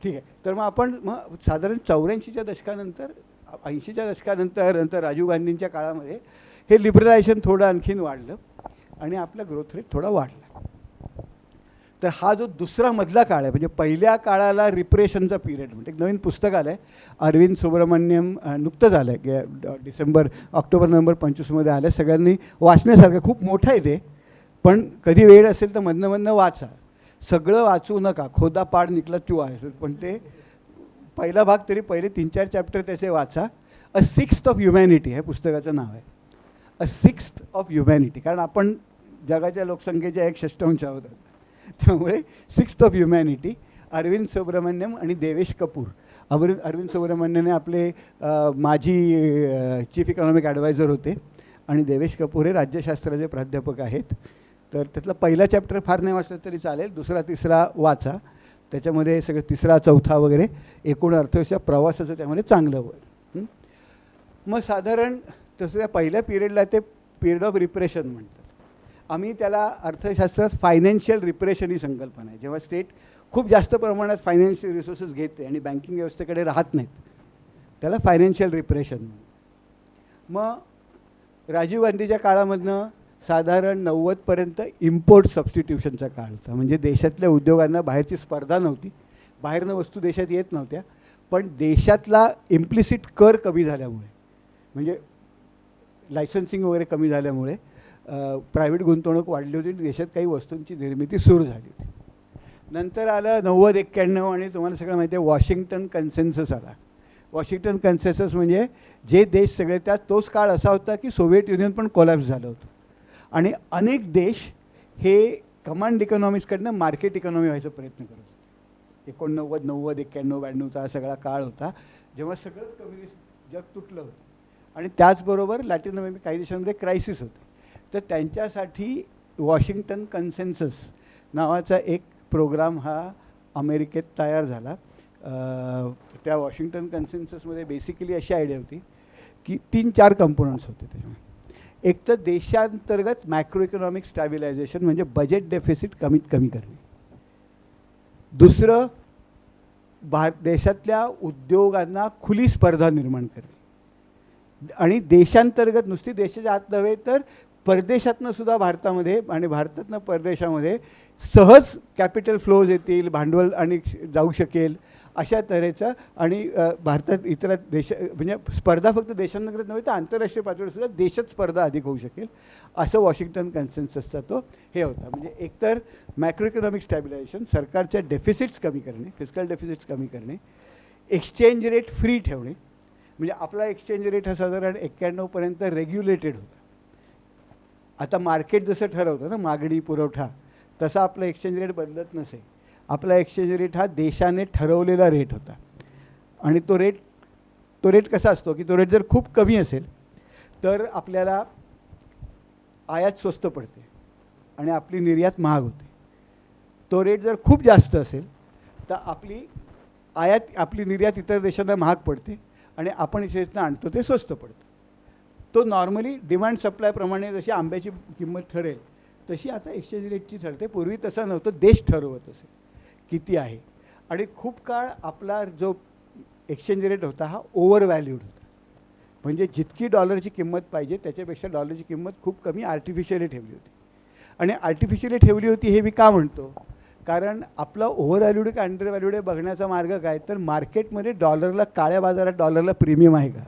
ठीक आहे. तर मग आपण साधारण 84च्या दशकानंतर 80च्या दशकानंतर नंतर राजीव गांधींच्या काळामध्ये हे लिबरलायझेशन थोडं आणखीन वाढलं आणि आपला ग्रोथ रेट थोडा वाढला. तर हा जो दुसरा मधला काळ आहे म्हणजे पहिल्या काळाला रिप्रेशनचा पिरियड म्हणते. एक नवीन पुस्तक आलं आहे अरविंद सुब्रमण्यम, नुकतंच आलं आहे ऑक्टोबर नोव्हेंबर 25मध्ये आलं. सगळ्यांनी वाचण्यासारखं, खूप मोठं आहे ते, पण कधी वेळ असेल तर मधनं वाचा. सगळं वाचू नका, खोदा पाड निकला चुआ आहे, पण ते पहिला भाग तरी पहिले 3-4 चॅप्टर त्याचे वाचा. अ सिक्स्थ ऑफ ह्युमॅनिटी हे पुस्तकाचं नाव आहे. अ सिक्स्थ ऑफ ह्युमॅनिटी, कारण आपण जगाच्या लोकसंख्येच्या 1/6 आहोत. त्यामुळे sixth of humanity, Arvind Subramanian आणि देवेश कपूर. अरविंद सुब्रमण्यमने आपले माजी चीफ इकॉनॉमिक ॲडवायझर होते आणि देवेश कपूर हे राज्यशास्त्राचे प्राध्यापक आहेत. तर त्यातला पहिला चॅप्टर फार नाही वाचलं तरी चालेल, दुसरा तिसरा वाचा. त्याच्यामध्ये सगळं तिसरा चौथा वगैरे एकूण अर्थव्यवस्था प्रवासाचं त्यामध्ये चांगलं होईल. मग साधारण तसं त्या पहिल्या पिरियडला ते पिरियड ऑफ रिप्रेशन म्हणतात. आम्ही त्याला अर्थशास्त्रात फायनान्शियल रिप्रेशन ही संकल्पना आहे. जेव्हा स्टेट खूप जास्त प्रमाणात फायनान्शियल रिसोर्सेस घेते आणि बँकिंग व्यवस्थेकडे राहत नाहीत, त्याला फायनान्शियल रिप्रेशन. मग राजीव गांधीच्या काळामधनं साधारण 90पर्यंत इम्पोर्ट सबस्टिट्यूशनचा काळ होता. म्हणजे देशातल्या उद्योगांना बाहेरची स्पर्धा नव्हती, बाहेरनं वस्तू देशात येत नव्हत्या, पण देशातला इम्प्लिसिट कर कमी झाल्यामुळे, म्हणजे लायसन्सिंग वगैरे कमी झाल्यामुळे प्रायव्हेट गुंतवणूक वाढली होती आणि देशात काही वस्तूंची निर्मिती सुरू झाली होती. नंतर आलं 90-91 आणि तुम्हाला सगळं माहिती आहे वॉशिंग्टन कन्सेन्सस आला. वॉशिंग्टन कन्सेन्सस म्हणजे जे देश सगळे त्यात, तोच काळ असा होता की सोव्हिएट युनियन पण कोलॅप्स झालं होतं आणि अनेक देश हे कमांड इकॉनॉमीजकडनं मार्केट इकॉनॉमी व्हायचा प्रयत्न करत होते. 89, 90, 91, 92चा हा सगळा काळ होता जेव्हा सगळंच कम्युनिस्ट जग तुटलं होतं आणि त्याचबरोबर लॅटिन अमेरिका काही देशांमध्ये क्रायसिस होते. तर त्यांच्यासाठी वॉशिंग्टन कन्सेन्सस नावाचा एक प्रोग्राम हा अमेरिकेत तयार झाला. त्या वॉशिंग्टन कन्सेन्ससमध्ये बेसिकली अशी आयडिया होती की 3-4 कंपोनंट्स होते त्याच्यामध्ये. एक तर देशांतर्गत मॅक्रो इकॉनॉमिक स्टॅबिलायझेशन म्हणजे बजेट डेफिसिट कमीत कमी करणे. दुसरं देशातल्या उद्योगांना खुली स्पर्धा निर्माण करणे आणि देशांतर्गत नुसती देशाच्या आत नव्हे तर परदेशातनं सुद्धा भारतामध्ये आणि भारतातनं परदेशामध्ये सहज कॅपिटल फ्लोज येतील, भांडवल आणि जाऊ शकेल अशा तऱ्हेचं. आणि भारतात इतर म्हणजे स्पर्धा फक्त देशांतर्गत नव्हे तर आंतरराष्ट्रीय पातळीवरसुद्धा देशात स्पर्धा अधिक होऊ शकेल असं वॉशिंग्टन कन्सेन्ससचा तो हे होता. म्हणजे एकतर मॅक्रो इकॉनॉमिक स्टॅबिलायझेशन, सरकारच्या डेफिसिट्स कमी करणे, फिस्कल डेफिसिट्स कमी करणे, एक्सचेंज रेट फ्री ठेवणे. म्हणजे आपला एक्सचेंज रेट हा साधारण 91पर्यंत रेग्युलेटेड होता. आता मार्केट जसं ठरवतं ना मागणी पुरवठा, तसा आपला एक्सचेंज रेट बदलत नसे. आपला एक्सचेंज रेट हा देशाने ठरवलेला रेट होता आणि तो रेट कसा असतो की तो रेट जर खूप कमी असेल तर आपल्याला आयात स्वस्त पडते आणि आपली निर्यात महाग होते. तो रेट जर खूप जास्त असेल तर आपली निर्यात इतर देशांना महाग पडते आणि आपण इथं आणतो ते स्वस्त पडतं. तो नॉर्मली डिमांड सप्लायप्रमाणे जशी आंब्याची किंमत ठरेल तशी आता एक्सचेंज रेटची ठरते. पूर्वी तसं नव्हतं, देश ठरवत असे किती आहे. आणि खूप काळ आपला जो एक्सचेंज रेट होता हा ओव्हर व्हॅल्यूड होता. म्हणजे जितकी डॉलरची किंमत पाहिजे त्याच्यापेक्षा डॉलरची किंमत खूप कमी आर्टिफिशियली ठेवली होती. आणि आर्टिफिशियली ठेवली होती हे मी का म्हणतो, कारण आपला ओव्हर व्हॅल्यूड का अंडर व्हॅल्यूड बघण्याचा मार्ग काय, तर मार्केटमध्ये डॉलरला, काळ्या बाजारात डॉलरला प्रीमियम आहे का.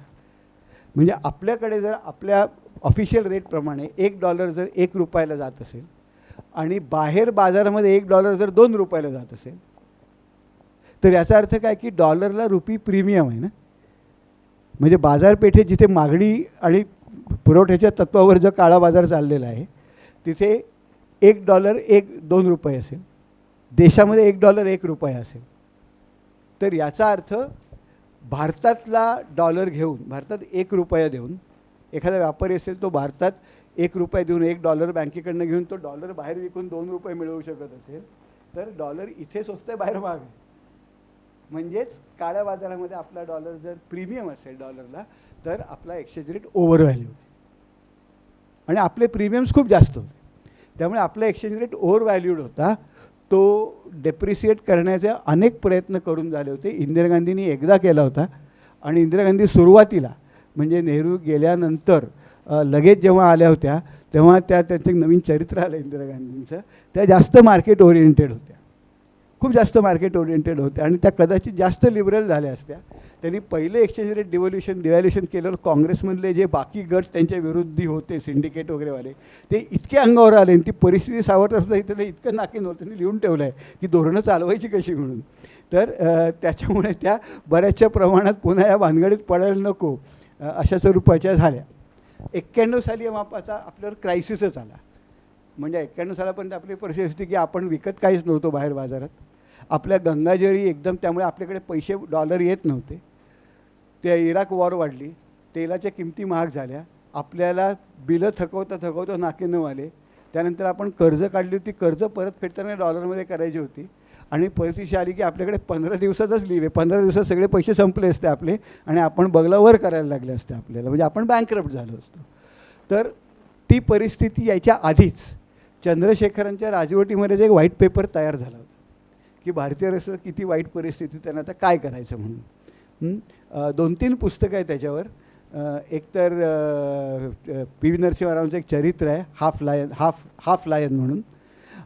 म्हणजे आपल्याकडे जर आपल्या ऑफिशियल रेटप्रमाणे $1 जर ₹1 जात असेल आणि बाहेर बाजारामध्ये $1 जर ₹2 जात असेल, तर याचा अर्थ काय की डॉलरला रुपी प्रीमियम आहे ना. म्हणजे बाजारपेठेत जिथे मागणी आणि पुरवठ्याच्या तत्वावर जो काळा बाजार चाललेला आहे, तिथे $1 2 असेल, देशामध्ये $1 1 असेल. तर याचा अर्थ भारतातला डॉलर घेऊन, भारतात ₹1 देऊन, एखादा व्यापारी असेल तो भारतात ₹1 देऊन $1 बँकेकडनं घेऊन तो डॉलर बाहेर विकून ₹2 मिळवू शकत असेल, तर डॉलर इथे स्वस्त आहे, बाहेर महाग आहे. म्हणजेच काळ्या बाजारामध्ये आपला डॉलर जर प्रीमियम असेल डॉलरला, तर आपला एक्सचेंज रेट ओव्हर व्हॅल्यू आहे आणि आपले प्रीमियम्स खूप जास्त होते. त्यामुळे आपला एक्सचेंज रेट ओव्हर व्हॅल्यूड होता. तो डेप्रिसिएट करण्याचे अनेक प्रयत्न करून झाले होते. इंदिरा गांधींनी एकदा केला होता आणि इंदिरा गांधी सुरुवातीला म्हणजे नेहरू गेल्यानंतर लगेच जेव्हा आल्या होत्या तेव्हा त्यांचं नवीन चरित्र आलं इंदिरा गांधींचं. त्या जास्त मार्केट ओरिएंटेड होत्या, खूप जास्त मार्केट ओरिएंटेड होत्या आणि त्या कदाचित जास्त लिबरल झाल्या असत्या. त्यांनी पहिले एक्सचेंज रेट डिव्हॅल्युएशन केल्यावर काँग्रेसमधले जे बाकी गट त्यांच्या विरोधी होते, सिंडिकेट वगैरेवाले, ते इतके अंगावर आले आणि ती परिस्थिती सावरता सुद्धा इथं इतकं नाकी नव्हतं. त्यांनी लिहून ठेवलं आहे की धोरणं चालवायची कशी म्हणून. तर त्याच्यामुळे त्या बऱ्याचशा प्रमाणात पुन्हा या भानगडीत पडायला नको अशा स्वरूपाच्या झाल्या. 91 साली मापाचा आपल्यावर क्रायसिसच आला. म्हणजे 91 सालापर्यंत आपली परिस्थिती होती की आपण विकत काहीच नव्हतो बाहेर बाजारात. आपल्या गंगाजळी एकदम, त्यामुळे आपल्याकडे पैसे डॉलर येत नव्हते. ते इराक वॉर वाढली, तेलाच्या किमती महाग झाल्या, आपल्याला बिलं थकवता नाके न आले. त्यानंतर आपण कर्ज काढली होती, कर्ज परत फेडताना डॉलरमध्ये करायची होती आणि परिस्थिती आली की आपल्याकडे 15 दिवसाचाच लीव आहे. 15 दिवसात सगळे पैसे संपले असते आपले आणि आपण बगला वर करायला लागले असते आपल्याला, म्हणजे आपण बँकरप्ट झालो असतो. तर ती परिस्थिती यायच्या आधीच चंद्रशेखरांच्या राजवटीमध्ये एक व्हाईट पेपर तयार झाला होता की भारतीय रेल्वे किती वाईट परिस्थिती, त्यांना आता काय करायचं म्हणून. 2-3 पुस्तकं आहेत त्याच्यावर. एक तर पी.व्ही. नरसिंहरावांचं एक चरित्र आहे, हाफ लायन म्हणून,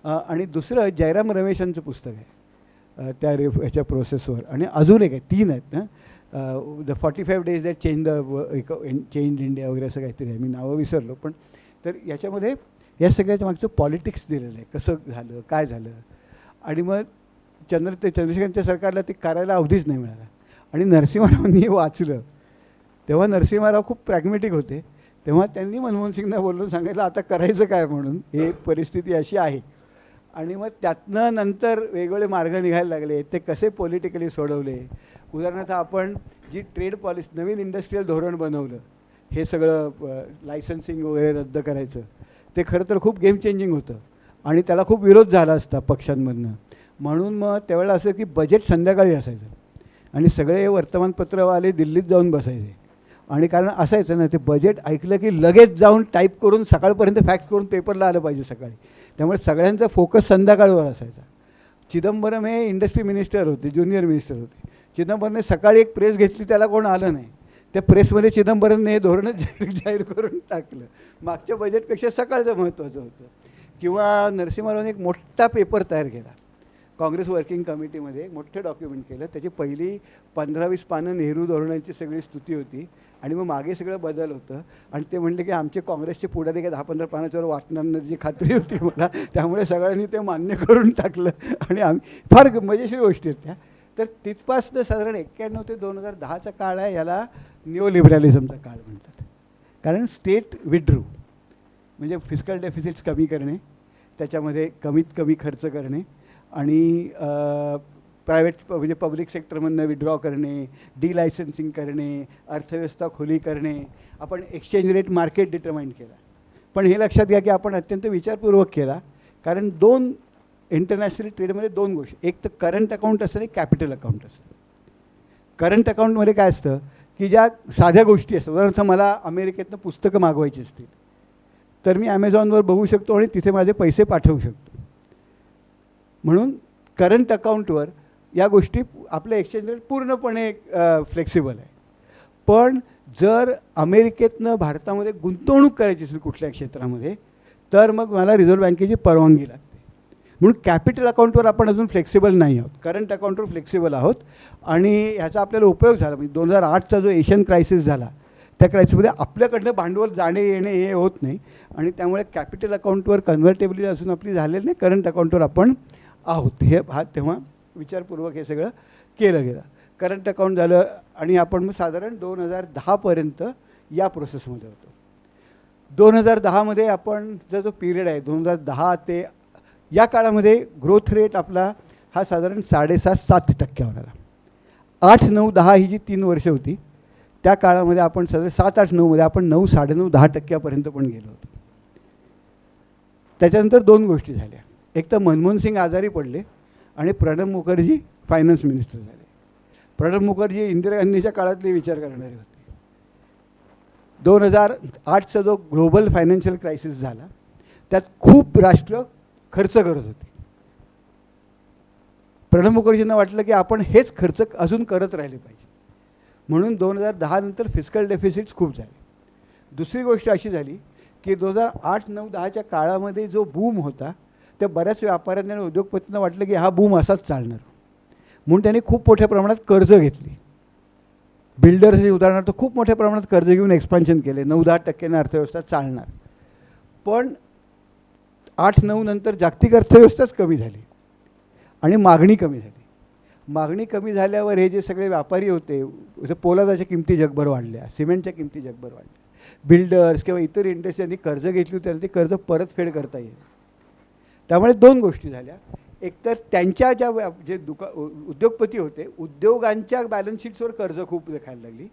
आणि दुसरं जयराम रमेशांचं पुस्तक आहे त्या ह्याच्या प्रोसेसवर, आणि अजून एक आहे, 3 आहेत ना, the 45 days that change India वगैरे असं काहीतरी आहे, मी नावं विसरलो. पण तर याच्यामध्ये या सगळ्याच्या मागचं पॉलिटिक्स दिलेलं आहे, कसं झालं, काय झालं. आणि मग चंद्रशेखरांच्या सरकारला ते करायला अवधीच नाही मिळाला. आणि नरसिंहरावांनी हे वाचलं तेव्हा नरसिंहराव खूप प्रॅग्मॅटिक होते. तेव्हा त्यांनी मनमोहन सिंगना बोलून सांगितलं आता करायचं काय म्हणून, हे परिस्थिती अशी आहे. आणि मग त्यातनं नंतर वेगवेगळे मार्ग निघायला लागले, ते कसे पॉलिटिकली सोडवले. उदाहरणार्थ आपण जी ट्रेड पॉलिसी, नवीन इंडस्ट्रीयल धोरण बनवलं, हे सगळं लायसन्सिंग वगैरे रद्द करायचं, ते खरं तर खूप गेम चेंजिंग होतं आणि त्याला खूप विरोध झाला असता पक्षांमधनं. म्हणून मग त्यावेळेला असं की बजेट संध्याकाळी असायचं आणि सगळे वर्तमानपत्रवाले दिल्लीत जाऊन बसायचे. आणि कारण असायचं ना, ते बजेट ऐकलं की लगेच जाऊन टाईप करून सकाळपर्यंत फॅक्स करून पेपरला आलं पाहिजे सकाळी. त्यामुळे सगळ्यांचा फोकस संध्याकाळवर असायचा. चिदंबरम हे इंडस्ट्री मिनिस्टर होते, ज्युनियर मिनिस्टर होते. चिदंबरमने सकाळी एक प्रेस घेतली, त्याला कोण आलं नाही. त्या प्रेसमध्ये चिदंबरमने हे धोरणच जाहीर करून टाकलं. मागच्या बजेटपेक्षा सकाळचं महत्त्वाचं होतं. किंवा नरसिंहरावने एक मोठा पेपर तयार केला, काँग्रेस वर्किंग कमिटीमध्ये एक मोठं डॉक्युमेंट केलं. त्याची पहिली 15-20 पानं नेहरू धोरणांची सगळी स्तुती होती आणि मग मागे सगळं बदल होतं. आणि ते म्हणले की आमचे काँग्रेसचे पुढारी काही 10-15 पानाच्यावर वाटणार नाही, जी खात्री होती मला. त्यामुळे सगळ्यांनी ते मान्य करून टाकलं आणि आम्ही फार मजेशीर गोष्टी आहेत त्या. तर तिथपासनं साधारण 91 ते 2010चा काळ आहे, याला न्यू लिबरलिझमचा काळ म्हणतात. कारण स्टेट विड्रू म्हणजे फिस्कल डेफिसिट्स कमी करणे, त्याच्यामध्ये कमीत कमी खर्च करणे आणि प्रायव्हेट म्हणजे पब्लिक सेक्टरमधनं विड्रॉ करणे, डिलायसन्सिंग करणे, अर्थव्यवस्था खुली करणे. आपण एक्सचेंज रेट मार्केट डिटरमाइन केला. पण हे लक्षात घ्या की आपण अत्यंत विचारपूर्वक केला, कारण 2 इंटरनॅशनल ट्रेडमध्ये 2 गोष्टी, एक तर करंट अकाउंट असतं आणि कॅपिटल अकाउंट असतं. करंट अकाउंटमध्ये काय असतं की ज्या साध्या गोष्टी असतात, उदाहरणार्थ मला अमेरिकेतनं पुस्तकं मागवायची असतील तर मी ॲमेझॉनवर बघू शकतो आणि तिथे माझे पैसे पाठवू शकतो. म्हणून करंट अकाउंटवर या गोष्टी आपलं एक्सचेंज रेट पूर्णपणे फ्लेक्सिबल आहे. पण जर अमेरिकेतनं भारतामध्ये गुंतवणूक करायची असेल कुठल्या क्षेत्रामध्ये, तर मग मला रिझर्व्ह बँकेची परवानगी लागते. म्हणून कॅपिटल अकाउंटवर आपण अजून फ्लेक्सिबल नाही आहोत, करंट अकाउंटवर फ्लेक्सिबल आहोत. आणि ह्याचा आपल्याला उपयोग झाला. म्हणजे 2008चा जो एशियन क्रायसिस झाला त्या क्रायसिसमध्ये आपल्याकडनं भांडवल जाणे येणे हे होत नाही आणि त्यामुळे कॅपिटल अकाउंटवर कन्व्हर्टेबिलिटी अजून आपली झालेली नाही, करंट अकाउंटवर आपण आहोत. हा तेव्हा विचारपूर्वक हे सगळं केलं गेलं. करंट अकाउंट झालं आणि आपण मग साधारण 2010पर्यंत या प्रोसेसमध्ये होतो. 2010मध्ये आपण जो पिरियड आहे 2010 ते या काळामध्ये ग्रोथ रेट आपला हा साधारण 6.5-7% आला. 8, 9, 10 ही जी 3 वर्ष होती त्या काळामध्ये आपण साधारण 7, 8, 9मध्ये आपण 9, 9.5, 10% पण गेलो होतो. त्याच्यानंतर 2 गोष्टी झाल्या. एक तर मनमोहन सिंग आजारी पडले आणि प्रणब मुखर्जी फायनान्स मिनिस्टर झाले. प्रणब मुखर्जी इंदिरा गांधीच्या काळातले विचार करणारे होते. 2008चा जो ग्लोबल फायनान्शियल क्रायसिस झाला त्यात खूप राष्ट्र खर्च करत होते. प्रणब मुखर्जींना वाटलं की आपण हेच खर्च अजून करत राहिले पाहिजे, म्हणून 2010 नंतर फिस्कल डेफिसिट्स खूप झाले. दुसरी गोष्ट अशी झाली की 2008, 9, 10च्या काळामध्ये जो बूम होता त्या बऱ्याच व्यापाऱ्यांना आणि उद्योगपतींना वाटलं की हा बूम असाच चालणार, म्हणून त्यांनी खूप मोठ्या प्रमाणात कर्ज घेतली. बिल्डर्सचे उदाहरणार्थ खूप मोठ्या प्रमाणात कर्ज घेऊन एक्सपान्शन केले. 9-10% अर्थव्यवस्था चालणार. पण 8, 9 नंतर जागतिक अर्थव्यवस्थाच कमी झाली आणि मागणी कमी झाली. मागणी कमी झाल्यावर हे जे सगळे व्यापारी होते, पोलादाच्या किमती जगभर वाढल्या, सिमेंटच्या किमती जगभर वाढल्या, बिल्डर्स किंवा इतर इंडस्ट्रीजनी कर्ज घेतली होती त्यांना ती कर्ज परतफेड करता येईल. त्यामुळे 2 गोष्टी झाल्या. एकतर त्यांच्या ज्या जे उद्योगपती होते उद्योगांच्या बॅलन्स शीट्सवर कर्ज खूप देखायला लागली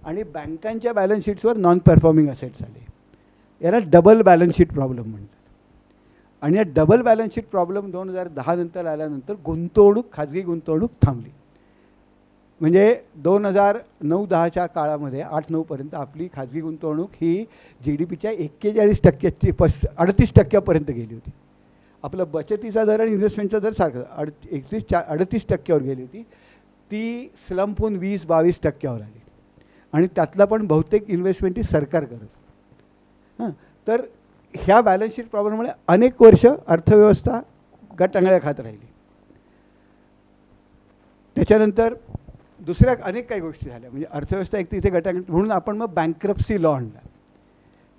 आणि बँकांच्या बॅलन्स शीट्सवर नॉन परफॉर्मिंग असेट्स आले. याला डबल बॅलन्स शीट प्रॉब्लेम म्हणतात. आणि या डबल बॅलन्स शीट प्रॉब्लेम 2010 नंतर आल्यानंतर खाजगी गुंतवणूक थांबली. म्हणजे 2009-10च्या काळामध्ये 8-9पर्यंत आपली खाजगी गुंतवणूक ही GDPच्या 41% 38%पर्यंत गेली होती. आपला बचतीचा दर आणि इन्व्हेस्टमेंटचा दर सारखा 38% गेली होती. ती स्लंप होऊन 20-22% आली आणि त्यातला पण बहुतेक इन्व्हेस्टमेंट ही सरकार करत. तर ह्या बॅलन्स शीट प्रॉब्लेममुळे अनेक वर्ष अर्थव्यवस्था गटांगळ्या खात राहिली. त्याच्यानंतर दुसऱ्या अनेक काही गोष्टी झाल्या. म्हणजे अर्थव्यवस्था एक तिथे गटांगळ्या, म्हणून आपण मग बँक्रप्सी लॉ आणला,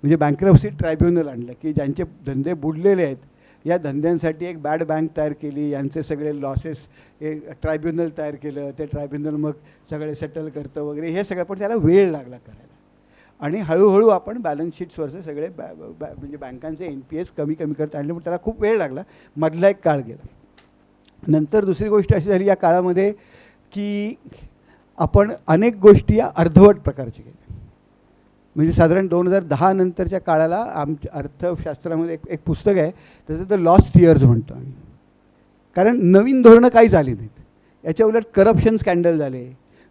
म्हणजे बँक्रप्सी ट्रायब्युनल आणलं की ज्यांचे धंदे बुडलेले आहेत या धंद्यांसाठी एक बॅड बँक तयार केली, यांचे सगळे लॉसेस एक ट्रायब्युनल तयार केलं. ते ट्रायब्युनल मग सगळे सेटल करतं वगैरे हे सगळं, पण त्याला वेळ लागला करायला. आणि हळूहळू आपण बॅलन्स शीट्सवरचे सगळे म्हणजे बँकांचे NPS कमी करता आणले, पण त्याला खूप वेळ लागला. मधला एक काळ गेला. नंतर दुसरी गोष्ट अशी झाली या काळामध्ये की आपण अनेक गोष्टी या अर्धवट प्रकारच्या केल्या. म्हणजे साधारण 2010 नंतरच्या काळाला आमच्या अर्थशास्त्रामध्ये एक पुस्तक आहे, त्याचं तर लॉस्ट इयर्स म्हणतो आम्ही. कारण नवीन धोरणं काहीच आली नाहीत. याच्या उलट करप्शन स्कॅन्डल झाले.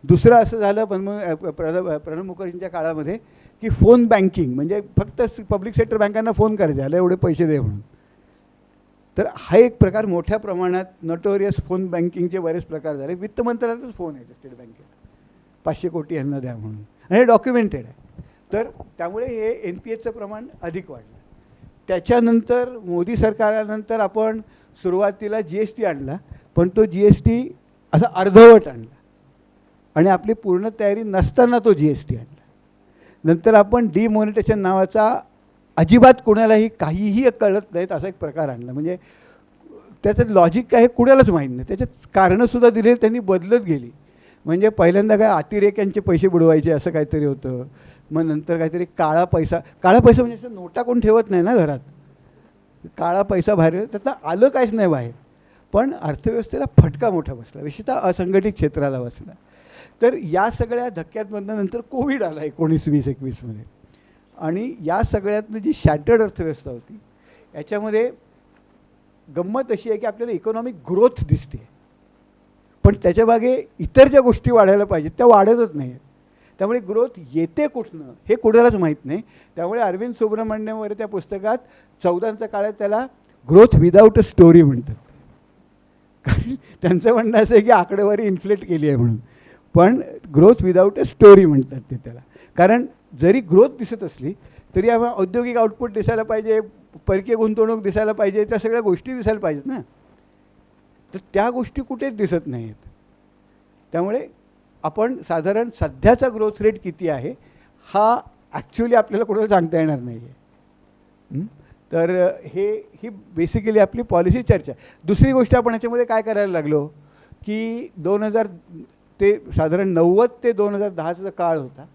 दुसरं असं झालं पण मग प्रणब मुखर्जींच्या काळामध्ये की फोन बँकिंग, म्हणजे फक्त पब्लिक सेक्टर बँकांना फोन करायचे, ह्याला एवढे पैसे दे म्हणून. तर हा एक प्रकार मोठ्या प्रमाणात नोटोरियस फोन बँकिंगचे बरेच प्रकार झाले. वित्त मंत्रालयातच फोन आहे स्टेट बँकेला 500 कोटी यांना द्या म्हणून, आणि हे डॉक्युमेंटेड आहे. तर त्यामुळे हे NPSचं प्रमाण अधिक वाढलं. त्याच्यानंतर मोदी सरकारानंतर आपण सुरुवातीला GST आणला, पण तो GST असा अर्धवट आणला आणि आपली पूर्ण तयारी नसताना तो GST आणला. नंतर आपण डिमॉनिटायझेशन नावाचा अजिबात कोणालाही काहीही कळत नाहीत असा एक प्रकार आणला. म्हणजे त्याचं लॉजिक काय हे कुणालाच माहीत नाही. त्याच्यात कारणंसुद्धा दिले त्यांनी बदलत गेली. म्हणजे पहिल्यांदा काय अतिरेक्यांचे पैसे बुडवायचे असं काहीतरी होतं. मग नंतर काहीतरी काळा पैसा म्हणजे असं नोटा कोण ठेवत नाही ना घरात, काळा पैसा बाहेर, त्यातलं आलं काहीच नाही बाहेर, पण अर्थव्यवस्थेला फटका मोठा बसला, विशेषतः असंघटित क्षेत्राला बसला. तर या सगळ्या धक्क्यांमधनं नंतर कोविड आला 19-20-21मध्ये, आणि या सगळ्यातनं जी शॅटर्ड अर्थव्यवस्था होती याच्यामध्ये गंमत अशी आहे की आपल्याला इकॉनॉमिक ग्रोथ दिसते, पण त्याच्या मागे इतर ज्या गोष्टी वाढायला पाहिजेत त्या वाढतच नाही. त्यामुळे ग्रोथ येते कुठनं हे कुणालाच माहीत नाही. त्यामुळे अरविंद सुब्रमण्यम वगैरे त्या पुस्तकात 14च्या काळात त्याला ग्रोथ विदाऊट अ स्टोरी म्हणतात. कारण त्यांचं म्हणणं असं आहे की आकडेवारी इन्फ्लेट केली आहे म्हणून, पण ग्रोथ विदाऊट अ स्टोरी म्हणतात ते त्याला. कारण जरी ग्रोथ दिसत असली तरी आम्हाला औद्योगिक आउटपुट दिसायला पाहिजे, परकीय गुंतवणूक दिसायला पाहिजे, त्या सगळ्या गोष्टी दिसायला पाहिजेत ना. तर त्या गोष्टी कुठेच दिसत नाहीत. त्यामुळे आपण साधारण सध्याचा ग्रोथ रेट किती आहे हा ॲक्च्युली आपल्याला कोणाला सांगता येणार नाही आहे. तर ही बेसिकली आपली पॉलिसी चर्चा. दुसरी गोष्ट आपण ह्याच्यामध्ये काय करायला लागलो की 2000 ते साधारण 90 ते 2010चा काळ होता.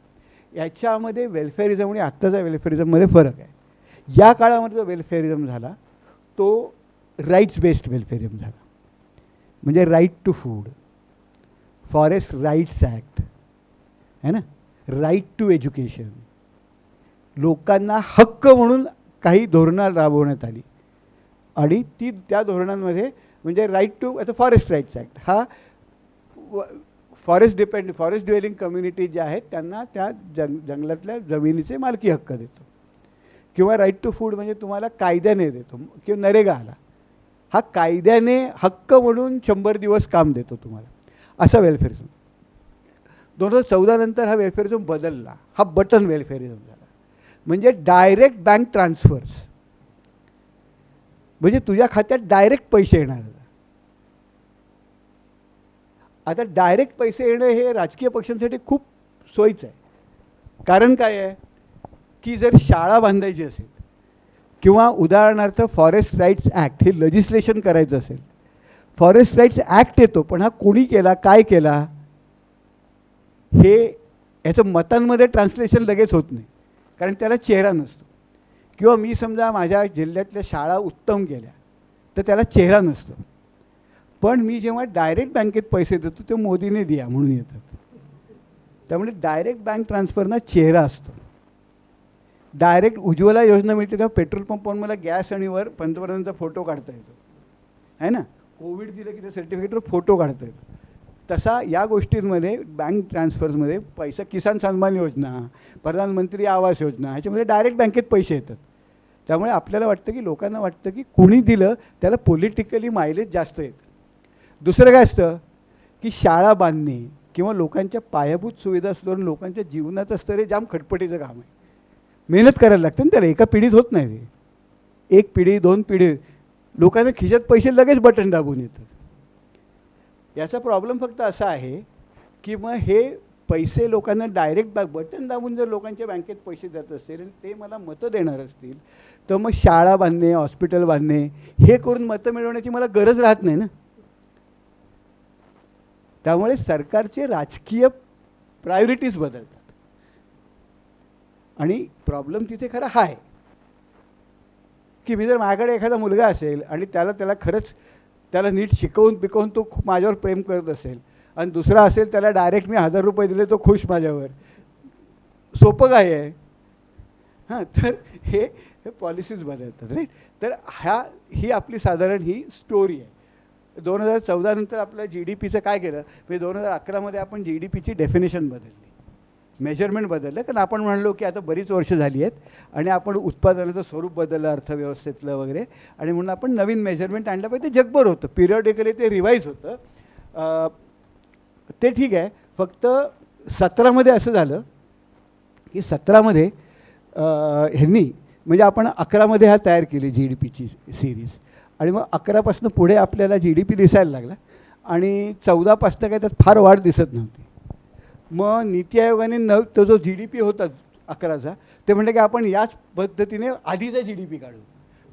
याच्यामध्ये वेलफेअरिझम आणि आत्ताचा वेलफेअरिझममध्ये फरक आहे. या काळामध्ये जो वेलफेअरिझम झाला तो राईट्स बेस्ड वेलफेअरिझम झाला. म्हणजे right to food, forest rights act है ना, राईट टू एज्युकेशन, लोकांना हक्क म्हणून काही धोरणं राबवण्यात आली. आणि त्या धोरणांमध्ये म्हणजे राईट टू आता फॉरेस्ट राईट्स ॲक्ट हा फॉरेस्ट ड्वेलिंग कम्युनिटी ज्या आहेत त्यांना त्या जंगलातल्या जमिनीचे मालकी हक्क देतो. किंवा राईट टू फूड म्हणजे तुम्हाला कायद्याने देतो. किंवा नरेगा आला हा कायद्याने हक्क म्हणून 100 दिवस काम देतो तुम्हाला, असा वेलफेअरिझम. 2014 नंतर हा वेलफेअरिझम बदलला. हा बटन वेलफेअरिझम झाला. म्हणजे डायरेक्ट बँक ट्रान्सफर्स, म्हणजे तुझ्या खात्यात डायरेक्ट पैसे येणार. आता डायरेक्ट पैसे येणं हे राजकीय पक्षांसाठी खूप सोयीचं आहे. कारण काय आहे की जर शाळा बांधायची असेल किंवा उदाहरणार्थ फॉरेस्ट राईट्स ॲक्ट हे लेजिस्लेशन करायचं असेल, फॉरेस्ट राईट्स ॲक्ट येतो पण हा कोणी केला, काय केला, हे याचं मतांमध्ये ट्रान्सलेशन लगेच होत नाही, कारण त्याला चेहरा नसतो. किंवा मी समजा माझ्या जिल्ह्यातल्या शाळा उत्तम केल्या तर त्याला चेहरा नसतो. पण मी जेव्हा डायरेक्ट बँकेत पैसे देतो ते मोदीने द्या म्हणून येतात. त्यामुळे डायरेक्ट बँक ट्रान्सफरना चेहरा असतो. डायरेक्ट उज्ज्वला योजना मिळते तेव्हा पेट्रोल पंपावर मला गॅस आणि वर पंतप्रधानांचा फोटो काढता येतो आहे ना. कोविड दिलं की त्या सर्टिफिकेटवर फोटो काढता येतो. तसा या गोष्टींमध्ये बँक ट्रान्सफर्समध्ये पैसा, किसान सन्मान योजना, प्रधानमंत्री आवास योजना, ह्याच्यामध्ये डायरेक्ट बँकेत पैसे येतात. त्यामुळे आपल्याला वाटतं की लोकांना वाटतं की कोणी दिलं त्याला पॉलिटिकली मायलेज जास्त येतं. दुसरं काय असतं की शाळा बांधणे किंवा लोकांच्या पायाभूत सुविधा सुधारून लोकांच्या जीवनाचं स्तर हे जाम खटपटीचं काम आहे. मेहनत करायला लागते ना त्याला. एका पिढीत होत नाही ते. 1 पिढी 2 पिढी लोकांना खिशात पैसे लगेच बटन दाबून येतात. याचा प्रॉब्लेम फक्त असा आहे की मग हे पैसे लोकांना डायरेक्ट बटन दाबून जर लोकांच्या बँकेत पैसे जात असतील आणि ते मला मतं देणार असतील तर मग शाळा बांधणे, हॉस्पिटल बांधणे हे करून मतं मिळवण्याची मला गरज राहत नाही ना. त्यामुळे सरकारचे राजकीय प्रायोरिटीज बदलतात. आणि प्रॉब्लेम तिथे खरा हा आहे की मी जर माझ्याकडे एखादा मुलगा असेल आणि त्याला खरंच त्याला नीट शिकवून पिकवून तो खूप माझ्यावर प्रेम करत असेल आणि दुसरा असेल त्याला डायरेक्ट मी 1000 रुपये दिले तो खुश माझ्यावर, सोपं काय आहे. हां, तर हे पॉलिसीज बदलतात राईट. तर ही आपली साधारण ही स्टोरी आहे. 2014 नंतर आपल्या GDPचं काय केलं म्हणजे 2011मध्ये आपण GDPची डेफिनेशन बदलली, मेजरमेंट बदललं. कारण आपण म्हणलो की आता बरीच वर्ष झाली आहेत आणि आपण उत्पादनाचं स्वरूप बदललं अर्थव्यवस्थेतलं वगैरे, आणि म्हणून आपण नवीन मेजरमेंट आणलं पाहिजे. ते जगभर होतं, पिरियडिकली ते रिवाईज होतं. ते ठीक आहे. फक्त 17मध्ये असं झालं की 17मध्ये ह्यांनी म्हणजे आपण 11मध्ये हा तयार केली GDPची सिरीज, आणि मग 11पासून पुढे आपल्याला GDP दिसायला लागला आणि 14पासून काय त्यात फार वाढ दिसत नव्हती. मग नीती आयोगाने तो जो GDP होता 11चा ते म्हटलं की आपण याच पद्धतीने आधीचा GDP काढू,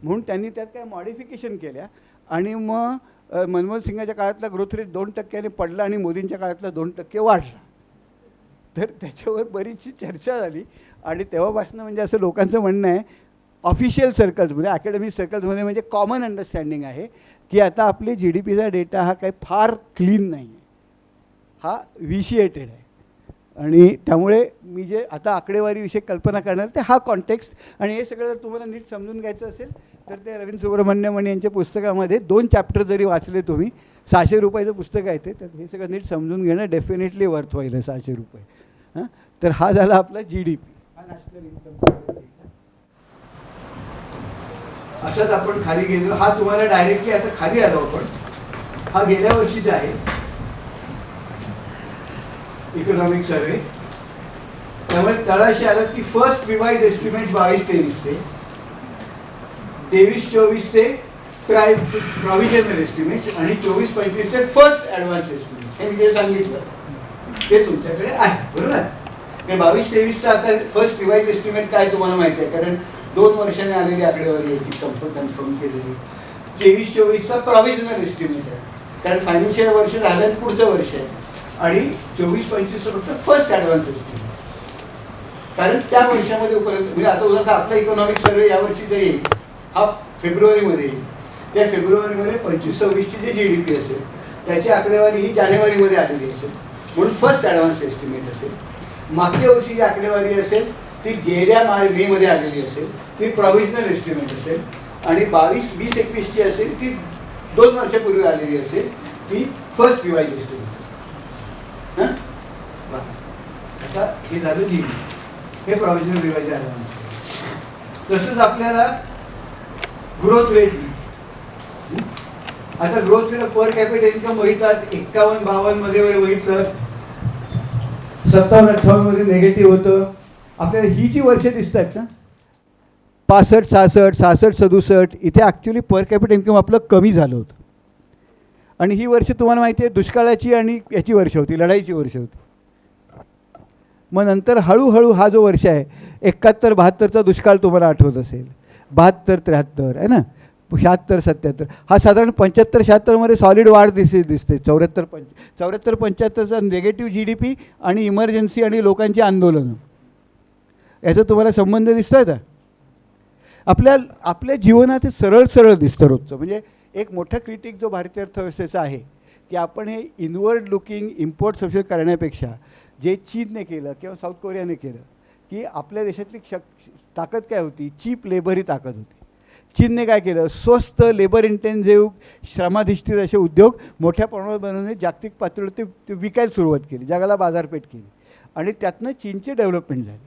म्हणून त्यांनी त्यात काय मॉडिफिकेशन केल्या. आणि मग मनमोहन सिंगाच्या काळातला ग्रोथ रेट 2%ने पडला आणि मोदींच्या काळातला 2% वाढला. तर त्याच्यावर बरीचशी चर्चा झाली आणि तेव्हापासून म्हणजे असं लोकांचं म्हणणं आहे ऑफिशियल सर्कल्समध्ये, अकॅडमिक सर्कल्समध्ये म्हणजे कॉमन अंडरस्टँडिंग आहे की आता आपली GDPचा डेटा हा काही फार क्लीन नाही आहे, हा विशिएटेड आहे. आणि त्यामुळे मी जे आता आकडेवारीविषयी कल्पना करणार ते हा कॉन्टेक्स्ट. आणि हे सगळं जर तुम्हाला नीट समजून घ्यायचं असेल तर ते रवींद्र सुब्रमण्यम यांच्या पुस्तकामध्ये 2 चॅप्टर जरी वाचले तुम्ही, 600 रुपयाचं पुस्तक आहे ते, तर हे सगळं नीट समजून घेणं डेफिनेटली वर्थ होईल 600 रुपये. हां, तर हा झाला आपला GDP, हा नॅशनल इन्कम. असंच आपण खाली गेलो. हा तुम्हाला डायरेक्टली आता खाली आलो आपण. हा गेल्या वर्षीचा आहे इकॉनॉमिक सर्वे. त्यामुळे तळाशी आलं की फर्स्ट रिवाइज एस्टिमेट 22-23चे, 23-24चे प्रोव्हिजनल एस्टिमेट्स आणि 24-25चे फर्स्ट ॲडव्हान्स एस्टिमेट. हे मी जे सांगितलं ते तुमच्याकडे आहे, बरोबर. कारण 22-23चा आता फर्स्ट रिवाइज एस्टिमेट काय तुम्हाला माहिती आहे, कारण 2 वर्षाने आलेली आकडेवारी आहे ती कन्फर्म केलेली. 23-24चा प्रॉव्हिजनल एस्टिमेट आहे, कारण फायनान्शियल वर्ष झालं पुढचं वर्ष आहे, आणि 24-25चं फक्त फर्स्ट ॲडव्हान्स एस्टिमेट. कारण त्या वर्षामध्ये उपलब्ध, म्हणजे आता उदाहरणार्थ आपला इकॉनॉमिक सर्वे यावर्षीचा येईल, हा फेब्रुवारीमध्ये येईल. त्या फेब्रुवारीमध्ये 25-26ची जी GDP असेल त्याची आकडेवारी ही जानेवारीमध्ये आलेली असेल, म्हणून फर्स्ट ॲडव्हान्स एस्टिमेट असेल. मागच्या वर्षी जी आकडेवारी असेल ती गेल्या मेमध्ये आलेली असेल, ती प्रॉव्हिजनल एस्टिमेट असेल. आणि 20-21ची असेल ती 2 वर्षापूर्वी आलेली असेल, ती फर्स्ट रिवाइज एस्टिमेट. हां, आता हे झालं GDP, हे प्रॉव्हिजनल रिवाइज ॲडव्हान्स. तसंच आपल्याला ग्रोथ रेट. आता growth rate per capital income बघितलं 51-52 मध्ये बघितलं, 57-58 मध्ये निगेटिव्ह होतं. आपल्याला ही जी वर्ष दिसत आहेत ना 65-66, 66-67, इथे ॲक्च्युली पर कॅपिटल इन्कम आपलं कमी झालं होतं. आणि ही वर्ष तुम्हाला माहिती आहे दुष्काळाची आणि याची वर्ष होती, लढाईची वर्ष होती. मग नंतर हळूहळू हा जो वर्ष आहे 71-72चा दुष्काळ तुम्हाला आठवत असेल, 72-73 आहे ना, 76-77, हा साधारण 75-76 मध्ये सॉलिड वाढ दिसते. 74-75चा निगेटिव्ह GDP आणि इमर्जन्सी आणि लोकांची आंदोलनं, याचा तुम्हाला संबंध दिसतोय का? आपल्या जीवनात हे सरळ दिसतं रोजचं. म्हणजे एक मोठा क्रिटिक जो भारतीय अर्थव्यवस्थेचा आहे की आपण हे इनवर्ड लुकिंग इम्पोर्ट सबस्टिट्यूट करण्यापेक्षा जे चीनने केलं किंवा साऊथ कोरियाने केलं, की आपल्या देशातली ताकद काय होती, चीप लेबर ही ताकद होती. चीनने काय केलं, स्वस्त लेबर इंटेन्सिव्ह श्रमाधिष्ठित असे उद्योग मोठ्या प्रमाणात बनवणे जागतिक पातळीवर ते विकायला सुरुवात केली, जगाला बाजारपेठ केली, आणि त्यातनं चीनची डेव्हलपमेंट झाली.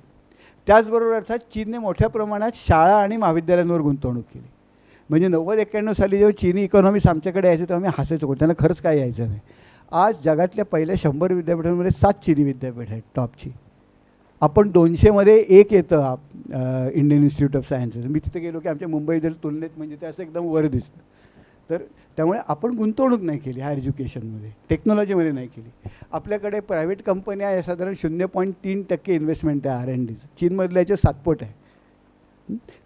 त्याचबरोबर अर्थात चीनने मोठ्या प्रमाणात शाळा आणि महाविद्यालयांवर गुंतवणूक केली. म्हणजे 90-91 साली जेव्हा चीनी इकॉनॉमिक्स आमच्याकडे यायचे तेव्हा आम्ही हसायचो, होतो त्यांना खरंच काय यायचं नाही. आज जगातल्या पहिल्या 100 विद्यापीठांमध्ये 7 चीनी विद्यापीठ आहेत टॉपची. आपण 200 मध्ये एक येतं इंडियन इन्स्टिट्यूट ऑफ सायन्सेस. मी तिथे गेलो की आमच्या मुंबईतील तुलनेत म्हणजे ते असं एकदम वर दिसतं. तर त्यामुळे आपण गुंतवणूक नाही केली हायर एज्युकेशनमध्ये, टेक्नॉलॉजीमध्ये नाही केली. आपल्याकडे प्रायव्हेट कंपन्या आहे, साधारण 0.3% इन्व्हेस्टमेंट आहे R&D. चीनमधल्याचे 7 पट आहे.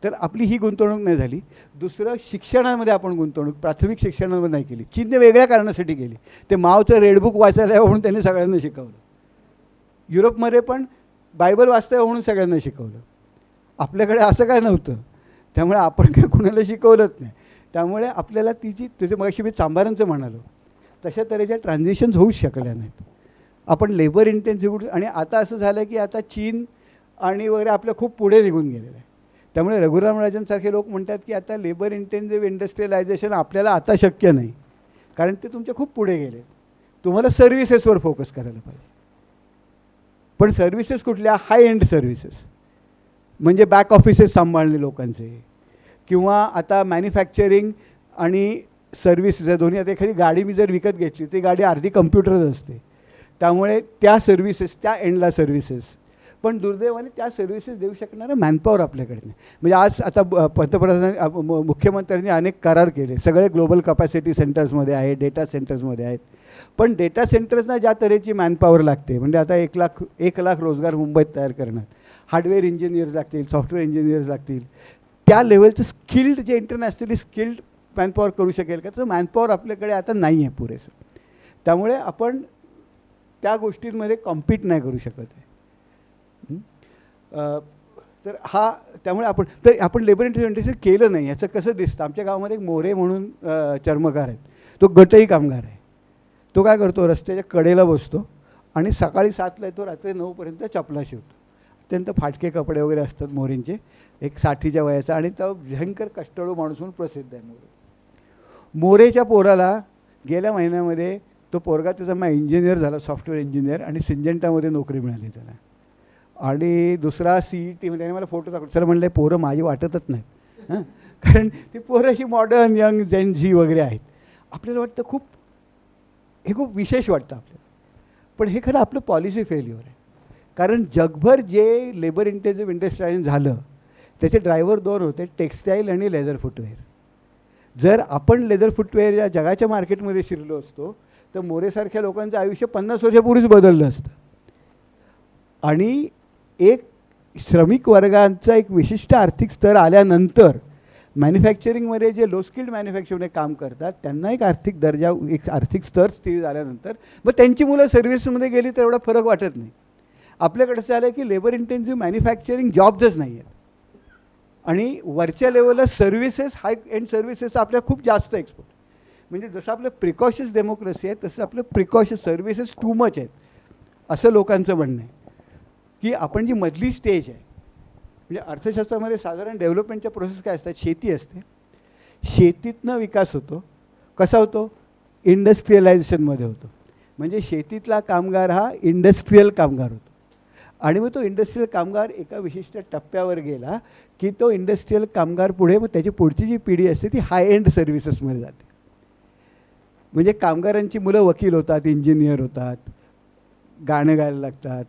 तर आपली ही गुंतवणूक नाही झाली. दुसरं, शिक्षणामध्ये आपण गुंतवणूक प्राथमिक शिक्षणामध्ये नाही केली. चीनने वेगळ्या कारणासाठी केली. ते मावचं रेडबुक वाचायला यावं म्हणून त्यांनी सगळ्यांना शिकवलं. युरोपमध्ये पण बायबल वाचता यावं म्हणून सगळ्यांना शिकवलं. आपल्याकडे असं काय नव्हतं, त्यामुळे आपण काय कुणाला शिकवलंच नाही. त्यामुळे आपल्याला तुझे मगाशी मी चांभारांचं म्हणालो तशा तऱ्हेच्या ट्रान्झिशन्स होऊच शकल्या नाहीत. आपण लेबर इंटेन्सिव्ह, आणि आता असं झालं की आता चीन आणि वगैरे आपलं खूप पुढे निघून गेलेलं आहे. त्यामुळे रघुराम राजनसारखे लोक म्हणतात की आता लेबर इंटेन्सिव्ह इंडस्ट्रियलायझेशन आपल्याला आता शक्य नाही, कारण ते तुमच्या खूप पुढे गेले. तुम्हाला सर्व्हिसेसवर फोकस करायला पाहिजे. पण सर्व्हिसेस कुठल्या, हाय एंड सर्व्हिसेस, म्हणजे बॅक ऑफिसेस सांभाळणे लोकांचे, किंवा आता मॅन्युफॅक्चरिंग आणि सर्व्हिसेस दोन्ही. आता एखादी गाडी मी जर विकत घेतली ती गाडी अर्धी कम्प्युटरच असते, त्यामुळे त्या सर्व्हिसेस, त्या एंडला सर्व्हिसेस. पण दुर्दैवाने त्या सर्व्हिसेस देऊ शकणारं मॅनपॉवर आपल्याकडे नाही. म्हणजे आज आता मुख्यमंत्र्यांनी अनेक करार केले, सगळे ग्लोबल कपॅसिटी सेंटर्समध्ये आहे, डेटा सेंटर्समध्ये आहेत. पण डेटा सेंटर्सना ज्या तऱ्हेची मॅनपॉवर लागते, म्हणजे आता 1 लाख रोजगार मुंबईत तयार करणार, हार्डवेअर इंजिनियर्स लागतील, सॉफ्टवेअर इंजिनियर्स लागतील, त्या लेवलचं स्किल्ड, जे इंटरनॅशनली स्किल्ड मॅनपॉवर करू शकेल का, तर मॅनपॉवर आपल्याकडे आता नाही आहे पुरेसं. त्यामुळे आपण त्या गोष्टींमध्ये कॉम्पीट नाही करू शकत आहे. तर त्यामुळे आपण लेबर इंटेन्सिव्ह केलं नाही. याचं कसं दिसतं, आमच्या गावामध्ये एक मोरे म्हणून चर्मकार आहेत, तो गटई कामगार आहे. तो काय करतो, रस्त्याच्या कडेला बसतो आणि सकाळी 7ला येतो, रात्री 9पर्यंत चपला शिवतो. अत्यंत फाटके कपडे वगैरे असतात मोरींचे, एक 60च्या वयाचा, आणि तो भयंकर कष्टाळू माणूस म्हणून प्रसिद्ध आहे मोरेच्या पोराला गेल्या महिन्यामध्ये तो पोरगा त्याचा इंजिनियर झाला, सॉफ्टवेअर इंजिनियर, आणि सिंजेंटामध्ये नोकरी मिळाली त्याला. आणि दुसरा CET म्हणजे मला फोटो दाखवतो. सर म्हणलं पोरं माझी वाटतच नाहीत, हां, कारण ती पोरं अशी मॉडर्न यंग जेन झी वगैरे आहेत. आपल्याला वाटतं हे खूप विशेष वाटतं आपल्याला, पण हे खरं आपलं पॉलिसी फेल्युअर आहे. कारण जगभर जे लेबर इंटेन्सिव्ह इंडस्ट्रियलायझेशन झालं त्याचे ड्रायव्हर 2 होते, टेक्स्टाईल आणि लेदर फुटवेअर. जर आपण लेदर फुटवेअर या जगाच्या मार्केटमध्ये शिरलो असतो तर मोरेसारख्या लोकांचं आयुष्य 50 वर्षापूर्वीच बदललं असतं. आणि एक श्रमिक वर्गांचा एक विशिष्ट आर्थिक स्तर आल्यानंतर मॅन्युफॅक्चरिंगमध्ये जे लो स्किल्ड मॅन्युफॅक्चरिंगमध्ये काम करतात त्यांना एक आर्थिक दर्जा, एक आर्थिक स्तर स्थिर झाल्यानंतर मग त्यांची मुलं सर्व्हिसमध्ये गेली तर एवढा फरक वाटत नाही. आपल्याकडे असं झालं की लेबर इंटेन्सिव्ह मॅन्युफॅक्चरिंग जॉब्सच नाही आहेत आणि वरच्या लेवलला सर्व्हिसेस, हाय एंड सर्व्हिसेस आपल्या खूप जास्त एक्सपोर्ट. म्हणजे जसं आपलं प्रिकॉशस डेमोक्रेसी आहे तसं आपलं प्रिकॉशस सर्व्हिसेस टू मच आहेत असं लोकांचं म्हणणं आहे. की आपण जी मधली स्टेज आहे, म्हणजे अर्थशास्त्रामध्ये साधारण डेव्हलपमेंटच्या प्रोसेस काय असतात, शेती असते, शेतीतनं विकास होतो. कसा होतो? इंडस्ट्रियलायझेशनमध्ये होतो. म्हणजे शेतीतला कामगार हा इंडस्ट्रियल कामगार होतो आणि मग तो इंडस्ट्रियल कामगार एका विशिष्ट टप्प्यावर गेला की तो इंडस्ट्रियल कामगार पुढे मग त्याची पुढची जी पिढी असते ती हाय एंड सर्व्हिसेसमध्ये जाते. म्हणजे कामगारांची मुलं वकील होतात, इंजिनियर होतात, गाणं गायला लागतात,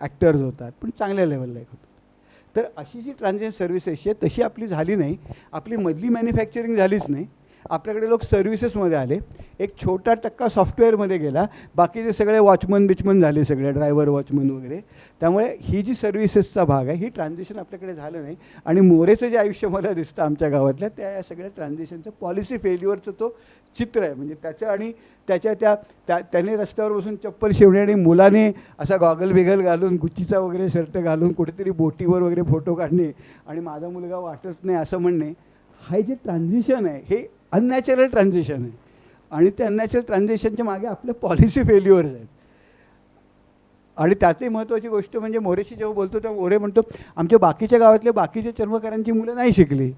ॲक्टर्स होतात, पण चांगल्या लेवलला एक होतात. तर अशी जी ट्रान्झिशन सर्व्हिसेसची आहे तशी आपली झाली नाही. आपली मधली मॅन्युफॅक्चरिंग झालीच नाही. आपल्याकडे लोक सर्व्हिसेसमध्ये आले, एक छोटा टक्का सॉफ्टवेअरमध्ये गेला, बाकीचे सगळे वॉचमन बिचमन झाले, सगळे ड्रायव्हर वॉचमन वगैरे. त्यामुळे ही जी सर्व्हिसेसचा भाग आहे ही ट्रान्झिशन आपल्याकडे झालं नाही. आणि मोरेचं जे आयुष्य मला दिसतं आमच्या गावातल्या त्या या सगळ्या ट्रान्झिशनचं पॉलिसी फेल्युअरचं तो चित्र आहे. म्हणजे त्याचं आणि त्याने रस्त्यावर बसून चप्पल शिवणे आणि मुलाने असा गॉगल बिगल घालून गुच्चीचा वगैरे शर्ट घालून कुठेतरी बोटीवर वगैरे फोटो काढणे आणि माझा मुलगा वाटत नाही असं म्हणणे, हे जे ट्रान्झिशन आहे हे अननॅचरल ट्रान्झिशन आहे. आणि त्या अननॅचरल ट्रान्झिशनच्या मागे आपले पॉलिसी फेल्युअर्स आहेत. आणि त्यातही महत्त्वाची गोष्ट म्हणजे मोरेशी जेव्हा बोलतो तेव्हा मोरे म्हणतो आमच्या बाकीच्या गावातले बाकीच्या चर्मकारांची मुलं नाही शिकली,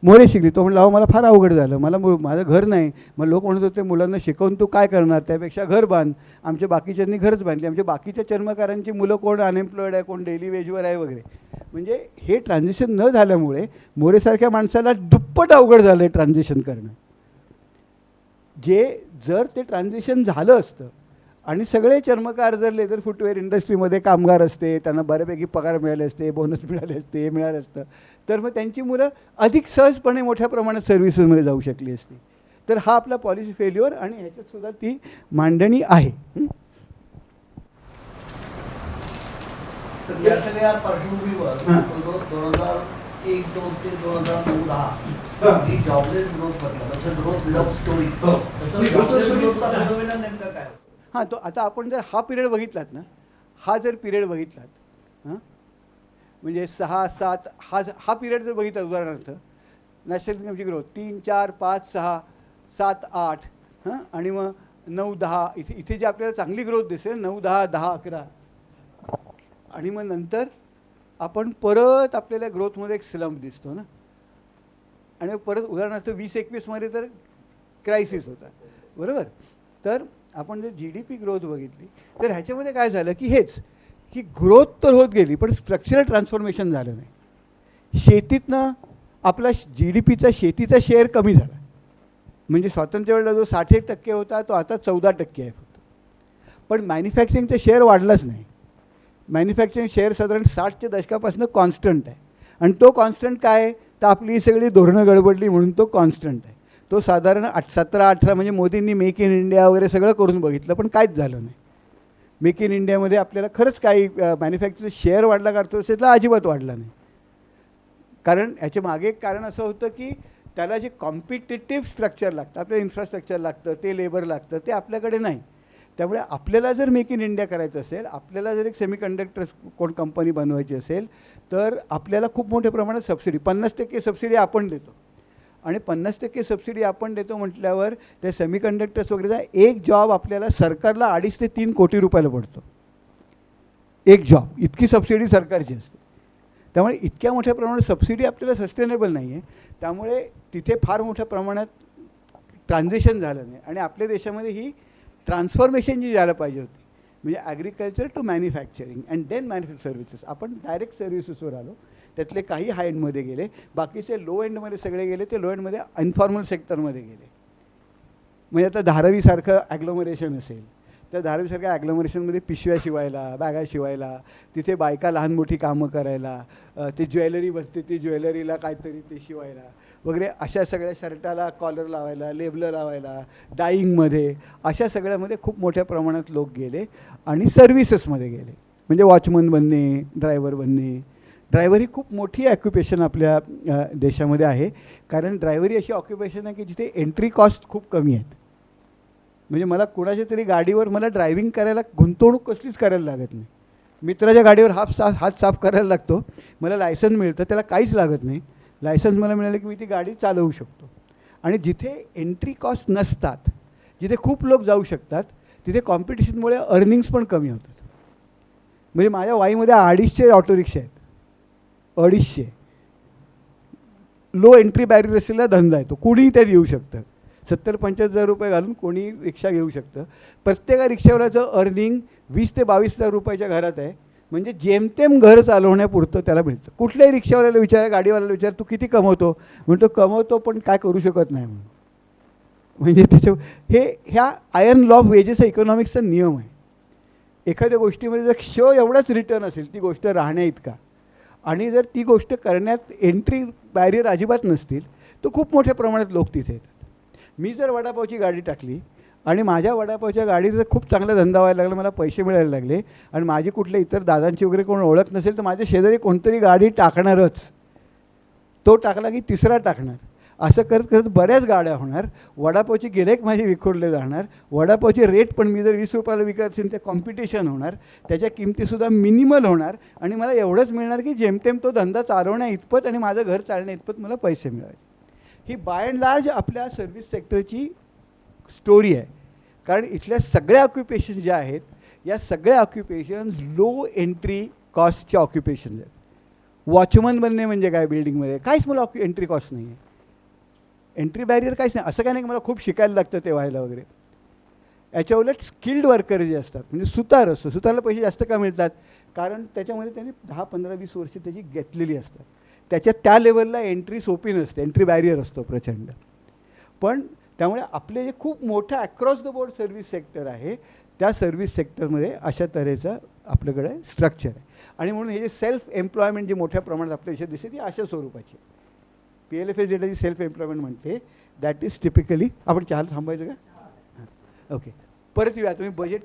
मोरे शिकली. तो म्हणला अहो मला फार अवघड झालं, माझं घर नाही. मग लोक म्हणत होते मुलांना शिकवून तू काय करणार, त्यापेक्षा घर बांध. आमच्या बाकीच्यांनी घरच बांधली. आमच्या बाकीच्या चर्मकारांची मुलं कोण अनएम्प्लॉईड आहे, कोण डेली वेजवर आहे वगैरे. म्हणजे हे ट्रान्झिशन न झाल्यामुळे मोरेसारख्या माणसाला दुप्पट अवघड झालं आहे ट्रान्झिशन करणं. जे जर ते ट्रान्झिशन झालं असतं आणि सगळे चर्मकार जर लेदर फुटवेअर इंडस्ट्रीमध्ये कामगार असते, त्यांना बऱ्यापैकी पगार मिळाले असते, बोनस मिळाले असते, हे मिळालं असतं, तर मग त्यांची मुलं अधिक सहजपणे मोठ्या प्रमाणात सर्व्हिसेसमध्ये जाऊ शकली असती. तर हा आपला पॉलिसी फेल्युअर आणि ह्याच्यातसुद्धा ती मांडणी आहे. या सगळ्या पार्श्वभूमीवर 2001-2 ते 2009-10 ही जॉबलेस ग्रोथ म्हटलं तसं ग्रोथ विदाउट स्टोरी तसं जॉबलेस ग्रोथचा फेनोमेनन नेमका काय? हां, तो आता आपण जर हा पिरियड बघितलात ना, हा जर पिरियड बघितलात, हां म्हणजे 6-7 हा पिरियड जर बघितला उदाहरणार्थ नॅशनल इन्कमची ग्रोथ 3, 4, 5, 6, 7, 8 हां आणि मग 9, 10 इथे जे आपल्याला चांगली ग्रोथ दिसेल 9, 10, 10, 11 आणि मग नंतर आपण परत आपल्याला ग्रोथमध्ये एक स्लंप दिसतो ना. आणि परत उदाहरणार्थ 20-21 तर क्रायसिस होता, बरोबर. तर आपण जर GDP ग्रोथ बघितली तर ह्याच्यामध्ये काय झालं की हेच की ग्रोथ तर होत गेली पण स्ट्रक्चरल ट्रान्सफॉर्मेशन झालं नाही. शेतीतनं आपला GDPचा शेतीचा शेअर कमी झाला. म्हणजे स्वातंत्र्यवेळेला जो 60% होता तो आता 14% आहे फक्त. पण मॅन्युफॅक्चरिंगचा शेअर वाढलाच नाही. मॅन्युफॅक्चरिंग शेअर साधारण 60च्या दशकापासून कॉन्स्टंट आहे. आणि तो कॉन्स्टंट काय आहे तर आपली सगळी धोरणं गडबडली म्हणून तो कॉन्स्टंट आहे. तो साधारण 17-18 म्हणजे मोदींनी मेक इन इंडिया वगैरे सगळं करून बघितलं पण काहीच झालं नाही. मेक इन इंडियामध्ये आपल्याला खरंच काही मॅन्युफॅक्चरिंग शेअर वाढला करतो असेल तर अजिबात वाढला नाही. कारण याच्या मागे एक कारण असं होतं की त्याला जे कॉम्पिटिटिव्ह स्ट्रक्चर लागतं, आपल्याला इन्फ्रास्ट्रक्चर लागतं, ते लेबर लागतं, ते आपल्याकडे नाही. त्यामुळे आपल्याला जर मेक इन इंडिया करायचं असेल, आपल्याला जर एक सेमीकंडक्टर्स कोण कंपनी बनवायची असेल तर आपल्याला खूप मोठ्या प्रमाणात सबसिडी 50% सबसिडी आपण देतो. आणि 50% सबसिडी आपण देतो म्हटल्यावर त्या सेमीकंडक्टर्स वगैरेचा एक जॉब आपल्याला सरकारला 2.5 ते 3 कोटी रुपयाला पडतो. एक जॉब इतकी सबसिडी सरकारची असते. त्यामुळे इतक्या मोठ्या प्रमाणात सबसिडी आपल्याला सस्टेनेबल नाही आहे. त्यामुळे तिथे फार मोठ्या प्रमाणात ट्रान्झिशन झालं नाही. आणि आपल्या देशामध्ये ही ट्रान्सफॉर्मेशन जी झालं पाहिजे होती म्हणजे agriculture to manufacturing and then manufacture services. आपण डायरेक्ट सर्व्हिसेसवर आलो. त्यातले काही हाय एंडमध्ये गेले, बाकीचे लो एंडमध्ये सगळे गेले. ते लो एंडमध्ये इन्फॉर्मल सेक्टरमध्ये गेले. म्हणजे आता धारावीसारखं ॲग्लोमरेशन असेल तर धारावीसारख्या ॲग्लोमरेशनमध्ये पिशव्या शिवायला, बॅगा शिवायला, तिथे बायका लहान मोठी कामं करायला, ते ज्वेलरी बसते ती ज्वेलरीला काहीतरी ते शिवायला वगैरे, अशा सगळ्या शर्टाला कॉलर लावायला, लेबलं लावायला, डाईंगमध्ये, अशा सगळ्यामध्ये खूप मोठ्या प्रमाणात लोक गेले आणि सर्व्हिसेसमध्ये गेले. म्हणजे वॉचमन बनणे, ड्रायव्हर बनणे. ड्रायव्हर ही खूप मोठी ऑक्युपेशन आपल्या देशामध्ये आहे, कारण ड्रायव्हर ही अशी ऑक्युपेशन आहे की जिथे एंट्री कॉस्ट खूप कमी आहेत. म्हणजे मला कोणाच्या तरी गाडीवर मला ड्रायव्हिंग करायला गुंतवणूक कसलीच करायला लागत नाही. मित्राच्या गाडीवर हात साफ करायला लागतो, मला लायसन मिळतं, त्याला काहीच लागत नाही. लायसन्स मला मिळालं की मी ती गाडी चालवू शकतो. आणि जिथे एंट्री कॉस्ट नसतात, जिथे खूप लोक जाऊ शकतात, तिथे कॉम्पिटिशनमुळे अर्निंग्स पण कमी होतात. म्हणजे माझ्या वाईमध्ये 250 ऑटो रिक्षा आहेत. 250 लो एंट्री बॅरियर असलेला धंदा आहे तो. कुणीही त्यात येऊ शकतं. 70-75 रुपये घालून कोणी रिक्षा घेऊ शकतं. प्रत्येका रिक्षावाल्याचं अर्निंग 20 ते 22,000 रुपयाच्या घरात आहे. म्हणजे जेमतेम घर चालवण्यापुरतं त्याला मिळतं. कुठल्याही रिक्षावाल्याला विचारा, गाडीवाल्याला विचार, तू किती कमवतो? म्हणतो कमवतो पण काय करू शकत नाही म्हणून. म्हणजे ह्या आयर्न लॉ ऑफ वेजेस इकॉनॉमिक्सचा नियम आहे. एखाद्या गोष्टीमध्ये जर एवढाच रिटर्न असेल ती गोष्ट राहण्या इतका, आणि जर ती गोष्ट करण्यात एंट्री बॅरियर अजिबात नसतील, तर खूप मोठ्या प्रमाणात लोक तिथे येतात. मी जर वडापावची गाडी टाकली आणि माझ्या वडापावच्या गाडीचा खूप चांगला धंदा व्हायला लागला, मला पैसे मिळायला लागले, आणि माझी कुठल्या इतर दादांची वगैरे कोण ओळख नसेल, तर माझ्या शेजारी कोणतरी गाडी टाकणारच. तो टाकला की तिसरा टाकणार. असं करत करत बऱ्याच गाड्या होणार. वडापावचे गिऱ्हाईक माझे विखुरले जाणार. वडापावचे रेट पण मी जर 20 रुपयाला विकत असेल तर कॉम्पिटिशन होणार. त्याच्या किमतीसुद्धा मिनिमल होणार, आणि मला एवढंच मिळणार की जेमतेम तो धंदा चालवण्या इतपत आणि माझं घर चालण्या इतपत मला पैसे मिळाले. ही बाय अँड लार्ज आपल्या सर्व्हिस सेक्टरची स्टोरी आहे. कारण इथल्या सगळ्या ऑक्युपेशन्स ज्या आहेत, या सगळ्या ऑक्युपेशन्स लो एंट्री कॉस्टच्या ऑक्युपेशन्स आहेत. वॉचमन बनणे म्हणजे काय? बिल्डिंगमध्ये काहीच मला एंट्री कॉस्ट नाही आहे. एंट्री बॅरियर काहीच नाही. असं काय नाही की मला खूप शिकायला लागतं ते व्हायला वगैरे. याच्या उलट स्किल्ड वर्कर जे असतात, म्हणजे सुतार असतो, सुतारला पैसे जास्त का मिळतात? कारण त्याच्यामध्ये त्यांनी 10, 15, 20 वर्ष त्याची घेतलेली असतात. त्या लेवलला एंट्री सोपी नसते, एंट्री बॅरियर असतो प्रचंड. पण त्यामुळे आपले जे खूप मोठं across the board service sector आहे, त्या सर्व्हिस सेक्टरमध्ये अशा तऱ्हेचं आपल्याकडे स्ट्रक्चर आहे. आणि म्हणून हे जे सेल्फ एम्प्लॉयमेंट जे मोठ्या प्रमाणात आपल्या देशात दिसते, ती अशा स्वरूपाची. PLFS डेटा जी सेल्फ एम्प्लॉयमेंट म्हणते, दॅट इज टिपिकली. आपण चहाला थांबायचं का? ओके, परत येऊया. तुम्ही बजेट